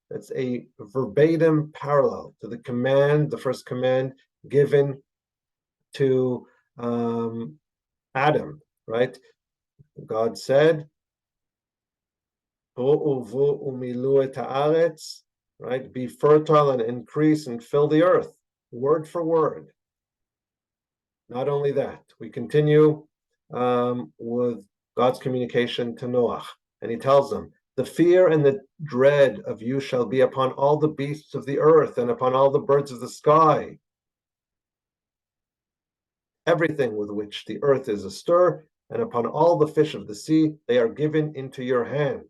That's a verbatim parallel to the command, the first command given to Adam, right? God said, right? Be fertile and increase and fill the earth, word for word. Not only that, we continue with God's communication to Noah, and he tells them, the fear and the dread of you shall be upon all the beasts of the earth and upon all the birds of the sky. Everything with which the earth is astir, and upon all the fish of the sea, they are given into your hand.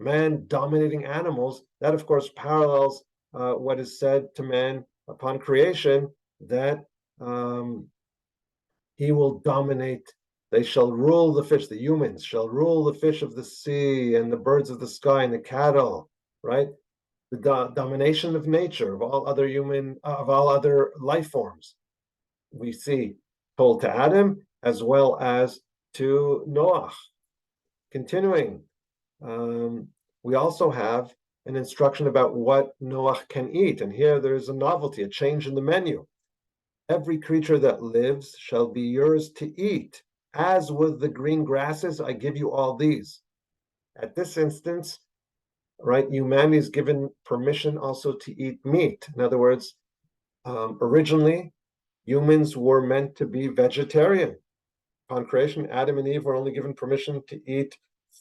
Man dominating animals, that of course parallels what is said to man upon creation, that he will dominate. They shall rule the fish, the humans shall rule the fish of the sea and the birds of the sky and the cattle, right? The domination of nature, of all other life forms, we see told to Adam as well as to Noah. Continuing, we also have an instruction about what Noah can eat, and here there's a novelty, a change in the menu. Every creature that lives shall be yours to eat. As with the green grasses, I give you all these. At this instance, right, humanity is given permission also to eat meat. In other words, originally, humans were meant to be vegetarian. Upon creation, Adam and Eve were only given permission to eat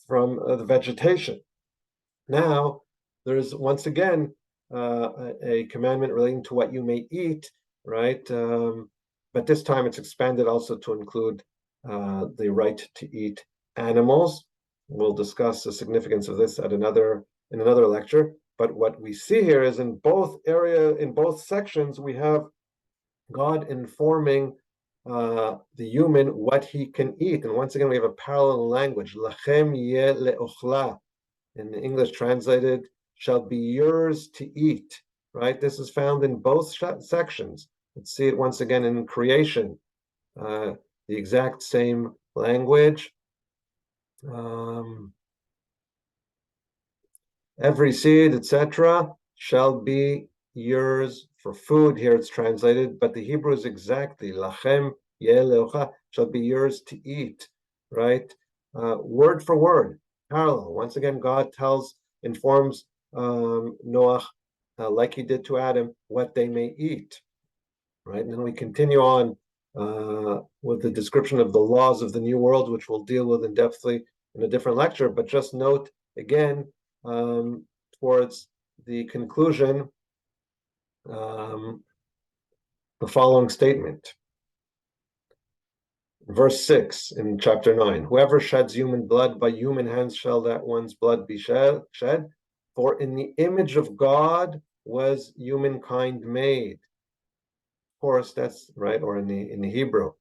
from the vegetation. Now, there's once again a commandment relating to what you may eat, right? But this time it's expanded also to include the right to eat animals. We'll discuss the significance of this in another lecture. But what we see here is in both sections, we have God informing the human what he can eat. And once again, we have a parallel language. Lachem yeh le'ochla, in English translated, shall be yours to eat, right? This is found in both sections. Let's see it once again in creation, the exact same language. Every seed, etc., shall be yours for food. Here it's translated, but the Hebrew is exactly lachem yeh shall be yours to eat, right? Word for word, parallel. Once again, God informs Noah, like he did to Adam, what they may eat, right? And then we continue on with the description of the laws of the new world, which we'll deal with in depthly in a different lecture. But just note again, towards the conclusion, the following statement. Verse 6 in chapter 9, whoever sheds human blood, by human hands shall that one's blood be shed. For in the image of God was humankind made. Of course, that's right, or in the Hebrew.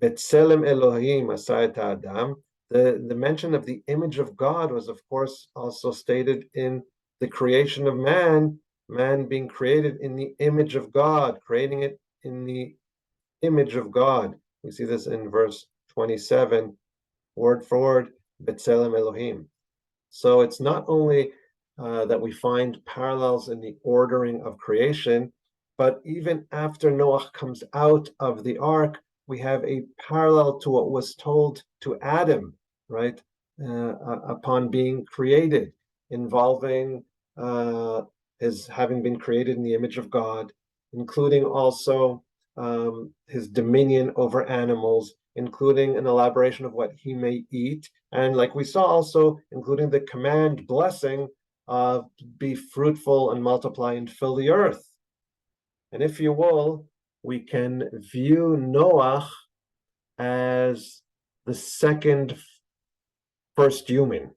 Betselem Elohim asayet Adam. The mention of the image of God was, of course, also stated in the creation of man, man being created in the image of God, creating it in the image of God. We see this in verse 27, word for word, Betselem Elohim. So it's not only that we find parallels in the ordering of creation, but even after Noah comes out of the ark, we have a parallel to what was told to Adam, right, upon being created, involving his having been created in the image of God, including also his dominion over animals, including an elaboration of what he may eat, and like we saw also, including the command blessing of be fruitful and multiply and fill the earth. And if you will, we can view Noah as the first human,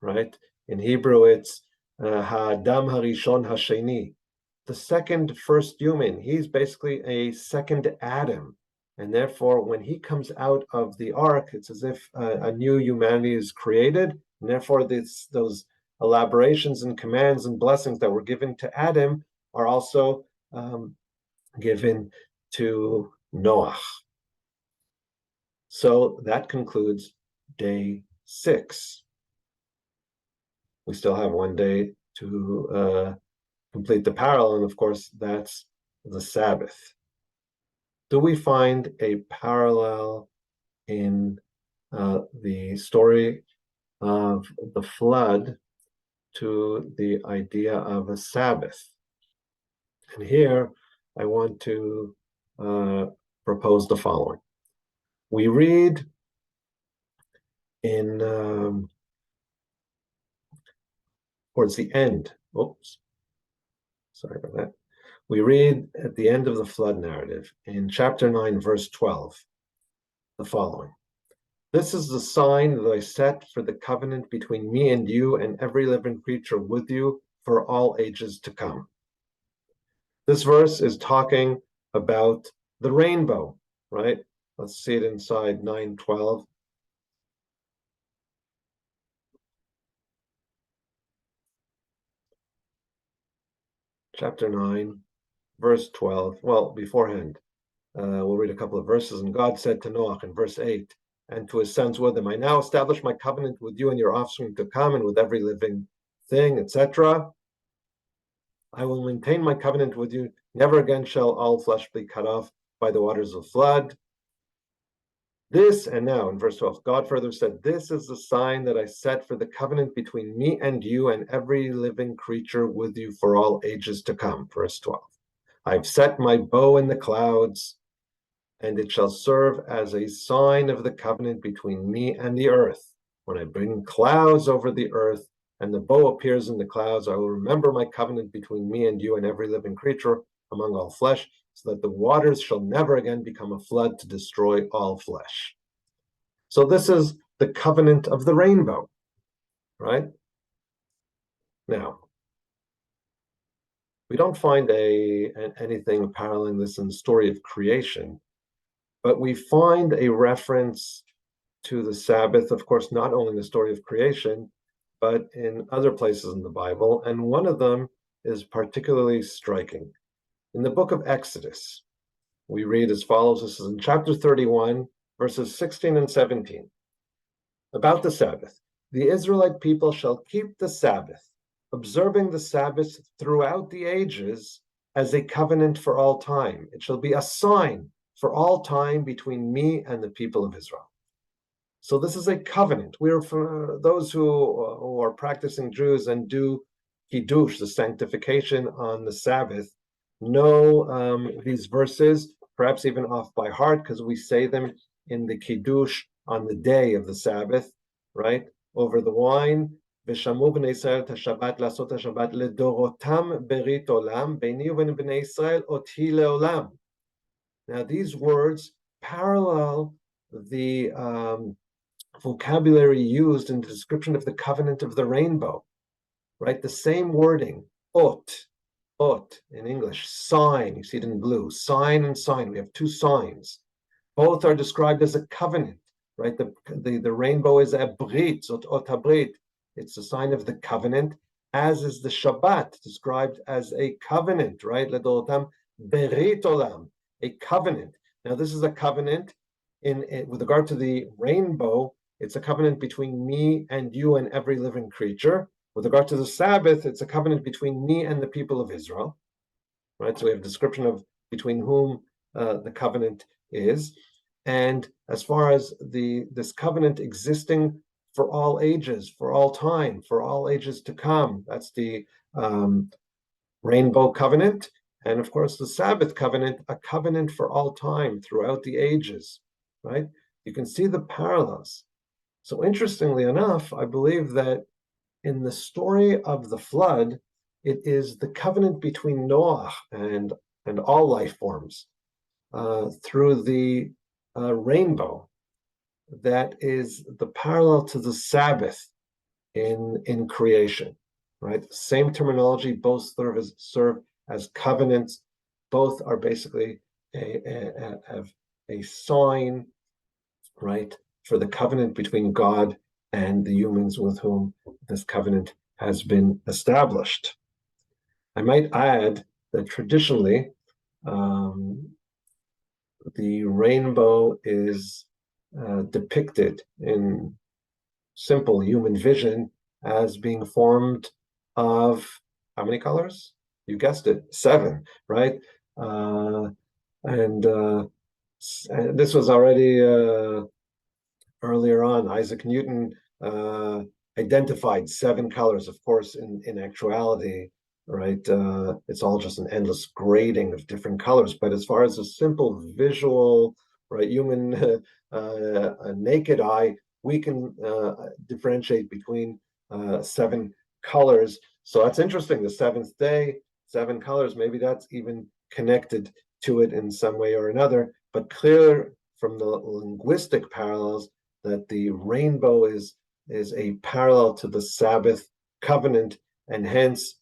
right? In Hebrew, it's Ha'adam Harishon Hasheni, the first human. He's basically a second Adam. And therefore, when he comes out of the ark, it's as if a new humanity is created. And therefore, those elaborations and commands and blessings that were given to Adam are also given to Noah. So that concludes day 6. We still have one day to complete the parallel, and of course, that's the Sabbath. Do we find a parallel in the story of the flood to the idea of a Sabbath? And here I want to propose the following. We read in towards the end, sorry about that. We read at the end of the flood narrative in chapter 9, verse 12, the following. This is the sign that I set for the covenant between me and you and every living creature with you for all ages to come. This verse is talking about the rainbow, right? Let's see it inside 9:12. Chapter 9, verse 12. Well, beforehand, we'll read a couple of verses. And God said to Noah in verse 8, and to his sons with him, I now establish my covenant with you and your offspring to come and with every living thing, etc. I will maintain my covenant with you. Never again shall all flesh be cut off by the waters of flood. This, and now in verse 12, God further said, this is the sign that I set for the covenant between me and you and every living creature with you for all ages to come. Verse 12, I've set my bow in the clouds, and it shall serve as a sign of the covenant between me and the earth. When I bring clouds over the earth, and the bow appears in the clouds, I will remember my covenant between me and you and every living creature among all flesh, so that the waters shall never again become a flood to destroy all flesh. So this is the covenant of the rainbow, right? Now, we don't find anything paralleling this in the story of creation, but we find a reference to the Sabbath, of course, not only in the story of creation, but in other places in the Bible. And one of them is particularly striking. In the book of Exodus, we read as follows. This is in chapter 31, verses 16 and 17. about the Sabbath. The Israelite people shall keep the Sabbath, observing the Sabbath throughout the ages as a covenant for all time. It shall be a sign for all time between me and the people of Israel. So this is a covenant. We're, for those who are practicing Jews and do Kiddush, the sanctification on the Sabbath, know these verses, perhaps even off by heart, because we say them in the Kiddush on the day of the Sabbath, right? Over the wine. ושמעו בני ישראל את השבת לעשות השבת לדורותם ברית עולם, ביני ובין בני ישראל אותי לעולם. Now these words parallel the vocabulary used in the description of the covenant of the rainbow, right? The same wording, ot in English, sign, you see it in blue, sign and sign. We have two signs. Both are described as a covenant, right? The rainbow is a brit, ot habrit. It's a sign of the covenant, as is the Shabbat, described as a covenant, right? Ledorotam berit olam, a covenant. Now, this is a covenant with regard to the rainbow. It's a covenant between me and you and every living creature. With regard to the Sabbath, it's a covenant between me and the people of Israel, right? So we have a description of between whom the covenant is. And as far as this covenant existing for all ages, for all time, for all ages to come, that's the rainbow covenant. And of course, the Sabbath covenant, a covenant for all time throughout the ages, right? You can see the parallels. So interestingly enough, I believe that in the story of the flood, it is the covenant between Noah and all life forms through the rainbow that is the parallel to the Sabbath in creation, right? Same terminology, both serve as covenants. Both are basically a sign, right, for the covenant between God and the humans with whom this covenant has been established. I might add that traditionally, the rainbow is depicted in simple human vision as being formed of how many colors? You guessed it, 7, right? And this was already earlier on. Isaac Newton identified 7 colors. Of course, in actuality, right, it's all just an endless grading of different colors. But as far as a simple visual, right, human a naked eye, we can differentiate between 7 colors. So that's interesting. The 7th day, 7 colors, maybe that's even connected to it in some way or another. But clear from the linguistic parallels that the rainbow is a parallel to the Sabbath covenant, and hence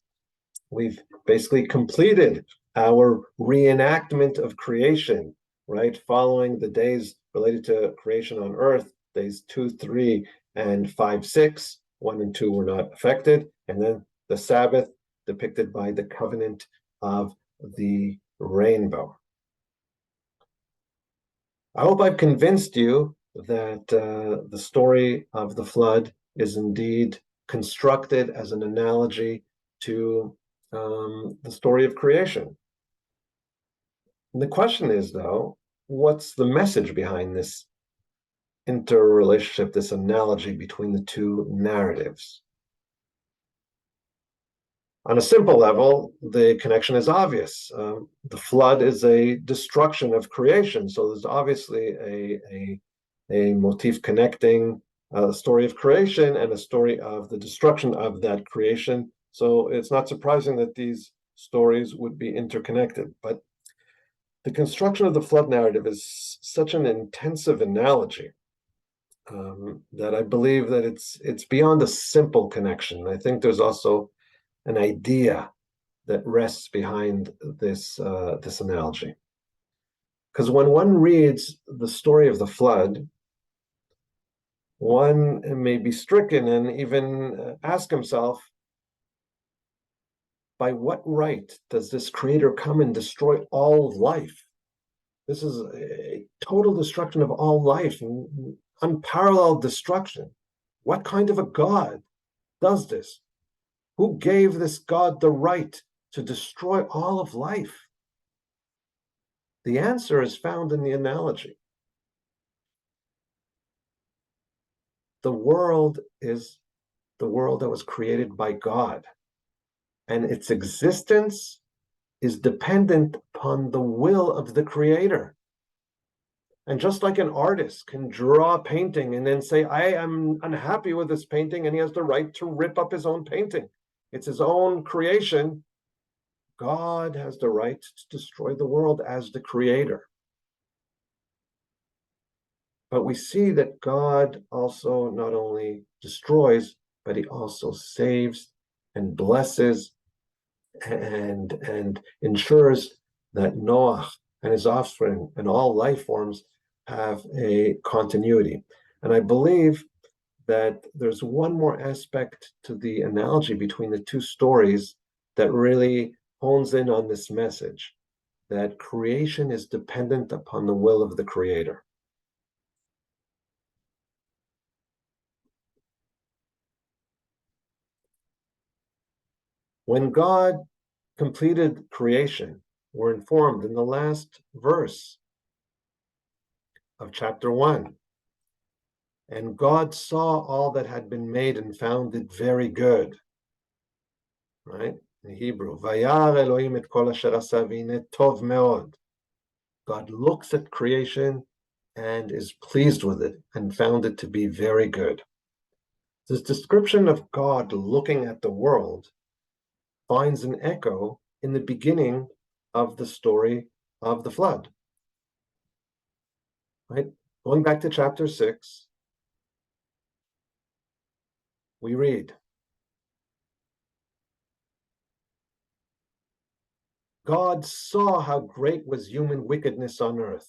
we've basically completed our reenactment of creation, right? Following the days related to creation on earth, days 2, 3, and 5, 6, 1 and 2 were not affected. And then the Sabbath depicted by the covenant of the rainbow. I hope I've convinced you that the story of the flood is indeed constructed as an analogy to the story of creation. And the question is, though, what's the message behind this interrelationship, this analogy between the two narratives? On a simple level, the connection is obvious. The flood is a destruction of creation, so there's obviously a motif connecting a story of creation and a story of the destruction of that creation. So it's not surprising that these stories would be interconnected. But the construction of the flood narrative is such an intensive analogy that I believe that it's beyond a simple connection. I think there's also an idea that rests behind this analogy. Because when one reads the story of the flood, one may be stricken and even ask himself, by what right does this creator come and destroy all of life? This is a total destruction of all life, unparalleled destruction. What kind of a God does this? Who gave this God the right to destroy all of life? The answer is found in the analogy. The world is the world that was created by God, and its existence is dependent upon the will of the creator. And just like an artist can draw a painting and then say, I am unhappy with this painting, and he has the right to rip up his own painting. It's his own creation. God has the right to destroy the world as the creator. But we see that God also not only destroys, but he also saves and blesses and ensures that Noah and his offspring and all life forms have a continuity. And I believe that there's one more aspect to the analogy between the two stories that really hones in on this message, that creation is dependent upon the will of the creator. When God completed creation, we're informed in the last verse of chapter 1. And God saw all that had been made and found it very good. Right? In Hebrew, Vayar Elohim et kol asher asa v'hineh tov meod. God looks at creation and is pleased with it and found it to be very good. This description of God looking at the world finds an echo in the beginning of the story of the flood. Right? Going back to chapter 6, we read, God saw how great was human wickedness on earth,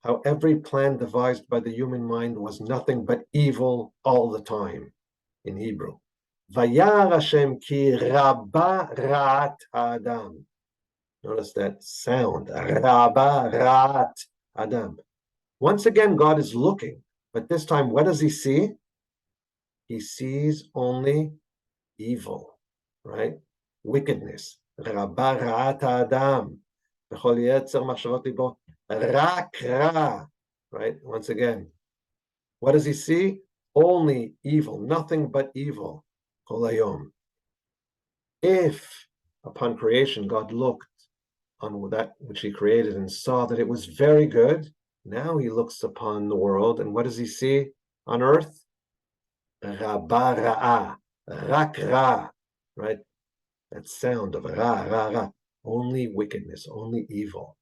how every plan devised by the human mind was nothing but evil all the time. In Hebrew, Vayar Hashem ki rabba ra'at Adam. Notice that sound, rabba ra'at Adam. Once again, God is looking, but this time, what does he see? He sees only evil, right? Wickedness. Rabba ra'at Adam. B'chol yetzer machshavot libo rak ra. Right? Once again, what does he see? Only evil, nothing but evil. Kol hayom. If upon creation God looked on that which he created and saw that it was very good, now he looks upon the world, and what does he see on earth? Rabba ra'a, rak ra, right? That sound of ra, ra, ra, only wickedness, only evil.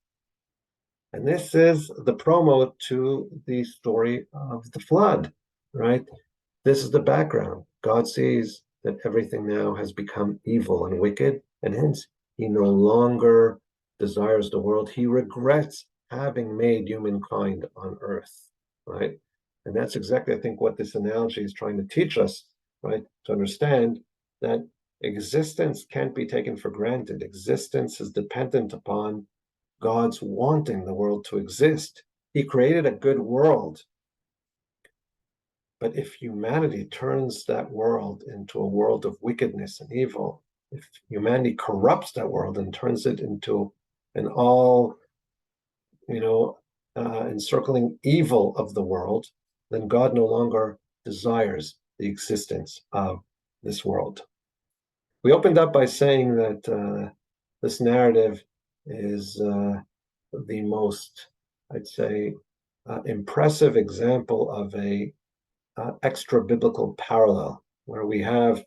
And this is the promo to the story of the flood, right? This is the background. God sees that everything now has become evil and wicked, and hence he no longer desires the world. He regrets having made humankind on earth, right? And that's exactly, I think, what this analogy is trying to teach us, right? To understand that existence can't be taken for granted. Existence is dependent upon God's wanting the world to exist. He created a good world. But if humanity turns that world into a world of wickedness and evil, if humanity corrupts that world and turns it into an all, encircling evil of the world, then God no longer desires the existence of this world. We opened up by saying that this narrative is the most, I'd say, impressive example of a extra biblical parallel, where we have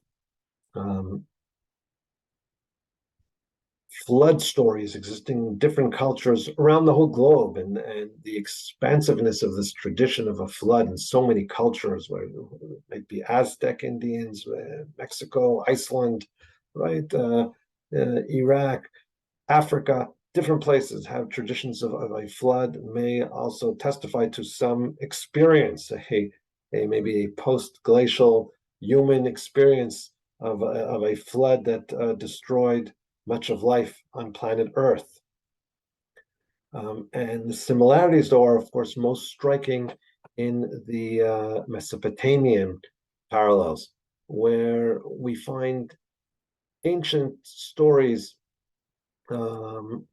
flood stories existing in different cultures around the whole globe, and the expansiveness of this tradition of a flood in so many cultures, where it might be Aztec Indians, Mexico, Iceland, right, Iraq, Africa. Different places have traditions of a flood, may also testify to some experience, maybe a post-glacial human experience of a flood that destroyed much of life on planet Earth. And the similarities, though, are, of course, most striking in the Mesopotamian parallels where we find ancient stories in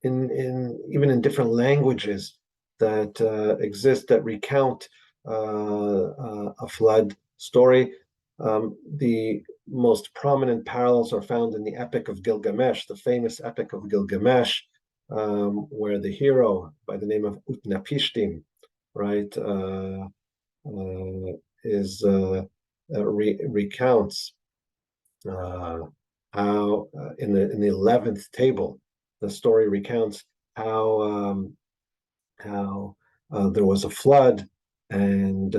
even in different languages that exist that recount a flood story. The most prominent parallels are found in the Epic of Gilgamesh, the famous Epic of Gilgamesh, where the hero by the name of Utnapishtim, right, is recounts how in the 11th table, the story recounts how there was a flood, and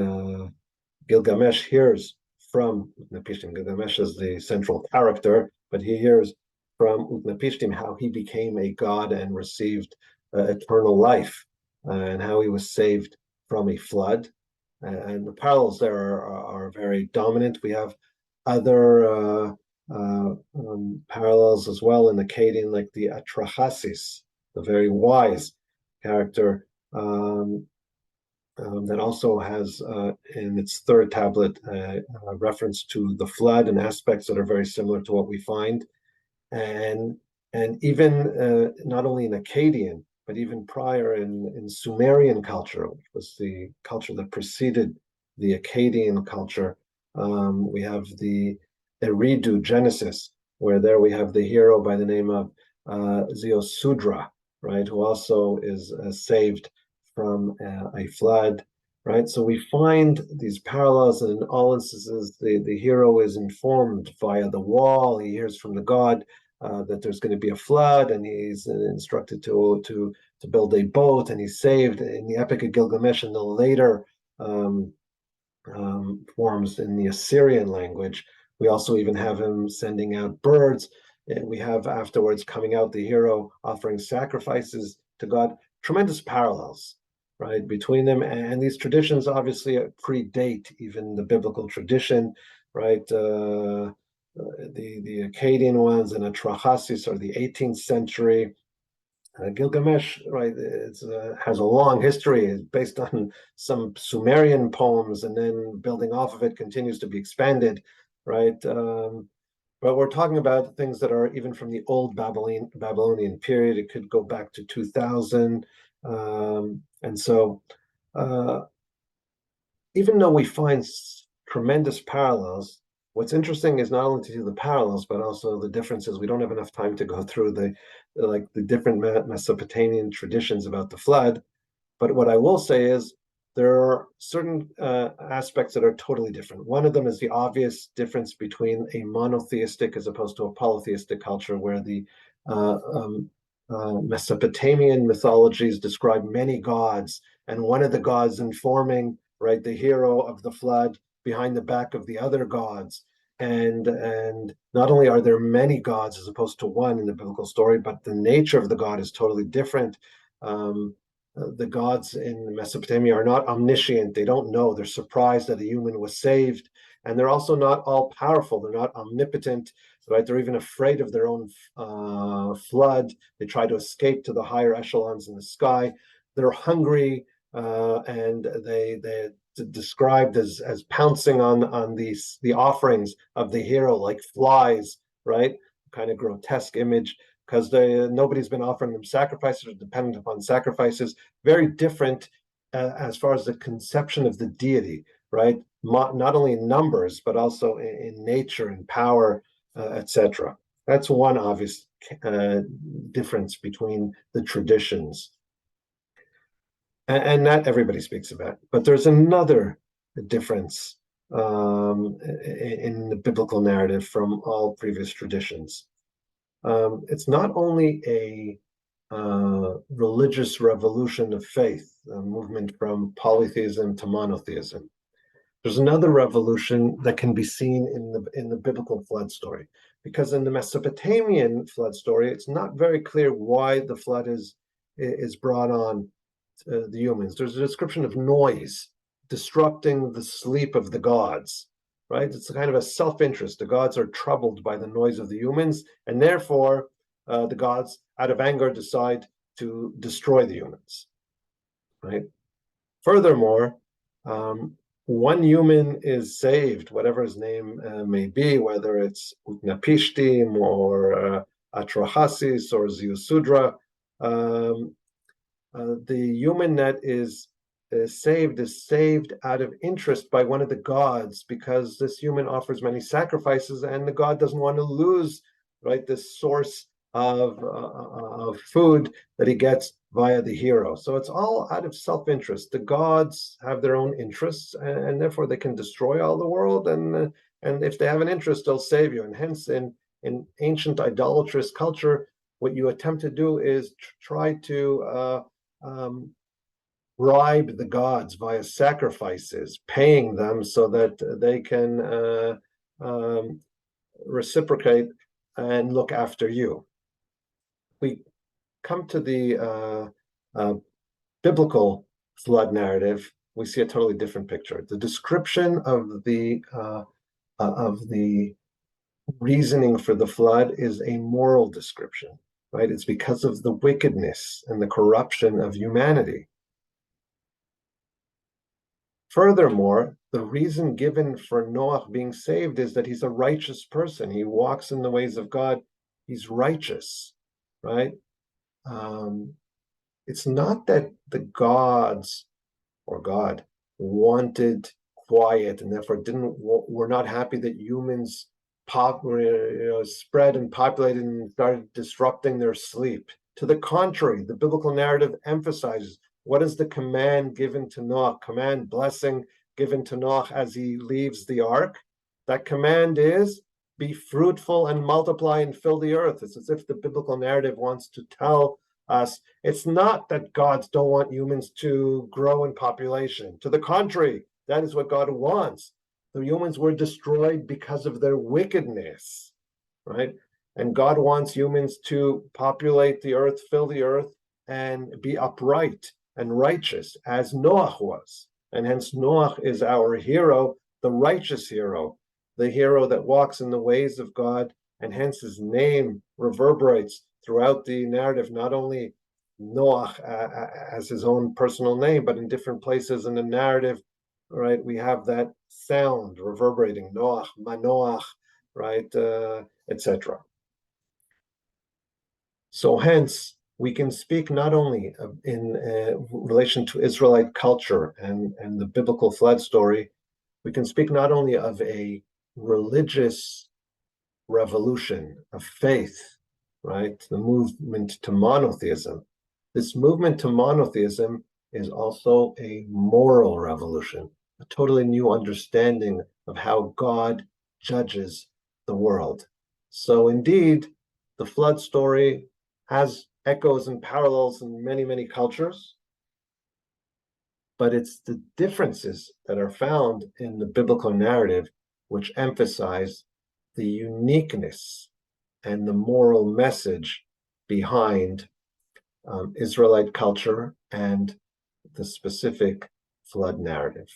Gilgamesh hears from Utnapishtim. Gilgamesh is the central character, but he hears from Utnapishtim how he became a god and received eternal life, and how he was saved from a flood. And the parallels there are very dominant. We have other parallels as well in Akkadian, like the Atrahasis, the very wise character, that also has in its third tablet a reference to the flood and aspects that are very similar to what we find, and even not only in Akkadian, but even prior in Sumerian culture, which was the culture that preceded the Akkadian culture. We have the Eridu Genesis, where there we have the hero by the name of Ziusudra, right, who also is saved from a flood, right? So we find these parallels, and in all instances, the hero is informed via the wall. He hears from the god that there's going to be a flood, and he's instructed to build a boat, and he's saved. In the Epic of Gilgamesh, and the later forms in the Assyrian language, we also even have him sending out birds. And we have afterwards coming out the hero offering sacrifices to God. Tremendous parallels, right, between them. And these traditions obviously predate even the biblical tradition, right? The Akkadian ones and Atrahasis are the 18th century. Gilgamesh, right, has a long history. It's based on some Sumerian poems, and then building off of it continues to be expanded, right? But we're talking about things that are even from the old Babylonian period. It could go back to 2000. And so even though we find tremendous parallels, what's interesting is not only to see the parallels, but also the differences. We don't have enough time to go through the different Mesopotamian traditions about the flood. But what I will say is there are certain aspects that are totally different. One of them is the obvious difference between a monotheistic as opposed to a polytheistic culture, where the Mesopotamian mythologies describe many gods, and one of the gods informing, right, the hero of the flood behind the back of the other gods. And not only are there many gods as opposed to one in the biblical story, but the nature of the god is totally different. The gods in Mesopotamia are not omniscient. They don't know. They're surprised that a human was saved. And they're also not all powerful. They're not omnipotent, right? They're even afraid of their own flood. They try to escape to the higher echelons in the sky. They're hungry, and they're described as pouncing on the offerings of the hero like flies, right? Kind of grotesque image, because nobody's been offering them sacrifices or dependent upon sacrifices. Very different as far as the conception of the deity, right? Not only in numbers, but also in nature and power, etc. That's one obvious difference between the traditions. And not everybody speaks about it. But there's another difference in the biblical narrative from all previous traditions. It's not only a religious revolution of faith, a movement from polytheism to monotheism. There's another revolution that can be seen in the biblical flood story, because in the Mesopotamian flood story, it's not very clear why the flood is brought on the humans. There's a description of noise disrupting the sleep of the gods, right? It's a kind of a self-interest. The gods are troubled by the noise of the humans, and therefore the gods, out of anger, decide to destroy the humans, right? Furthermore, one human is saved, whatever his name may be, whether it's Utnapishtim or Atrahasis or Ziusudra. The human that is saved out of interest by one of the gods, because this human offers many sacrifices and the god doesn't want to lose, right, this source of food that he gets via the hero. So it's all out of self-interest. The gods have their own interests, and therefore they can destroy all the world, and if they have an interest, they'll save you. And hence, in ancient idolatrous culture, what you attempt to do is try to bribe the gods via sacrifices, paying them so that they can reciprocate and look after you. We come to the biblical flood narrative, we see a totally different picture. The description of the reasoning for the flood is a moral description, right? It's because of the wickedness and the corruption of humanity. Furthermore, the reason given for Noah being saved is that he's a righteous person. He walks in the ways of God. He's righteous, right? It's not that the gods or God wanted quiet and therefore were not happy that humans spread and populated and started disrupting their sleep. To the contrary, the biblical narrative emphasizes what is the command given to Noah, command, blessing given to Noah as he leaves the ark. That command is be fruitful and multiply and fill the earth. It's as if the biblical narrative wants to tell us it's not that gods don't want humans to grow in population. To the contrary, that is what God wants. The humans were destroyed because of their wickedness, right? And God wants humans to populate the earth, fill the earth, and be upright and righteous as Noah was. And hence Noah is our hero, the righteous hero, the hero that walks in the ways of God, and hence his name reverberates throughout the narrative, not only Noah as his own personal name, but in different places in the narrative, right, we have that sound reverberating, Noah, Manoach, right, etc. So hence, we can speak not only in relation to Israelite culture and the biblical flood story, we can speak not only of a religious revolution of faith, right, the movement to monotheism. This movement to monotheism is also a moral revolution, a totally new understanding of how God judges the world. So indeed, the flood story has echoes and parallels in many, many cultures, but it's the differences that are found in the biblical narrative which emphasize the uniqueness and the moral message behind Israelite culture and the specific flood narrative.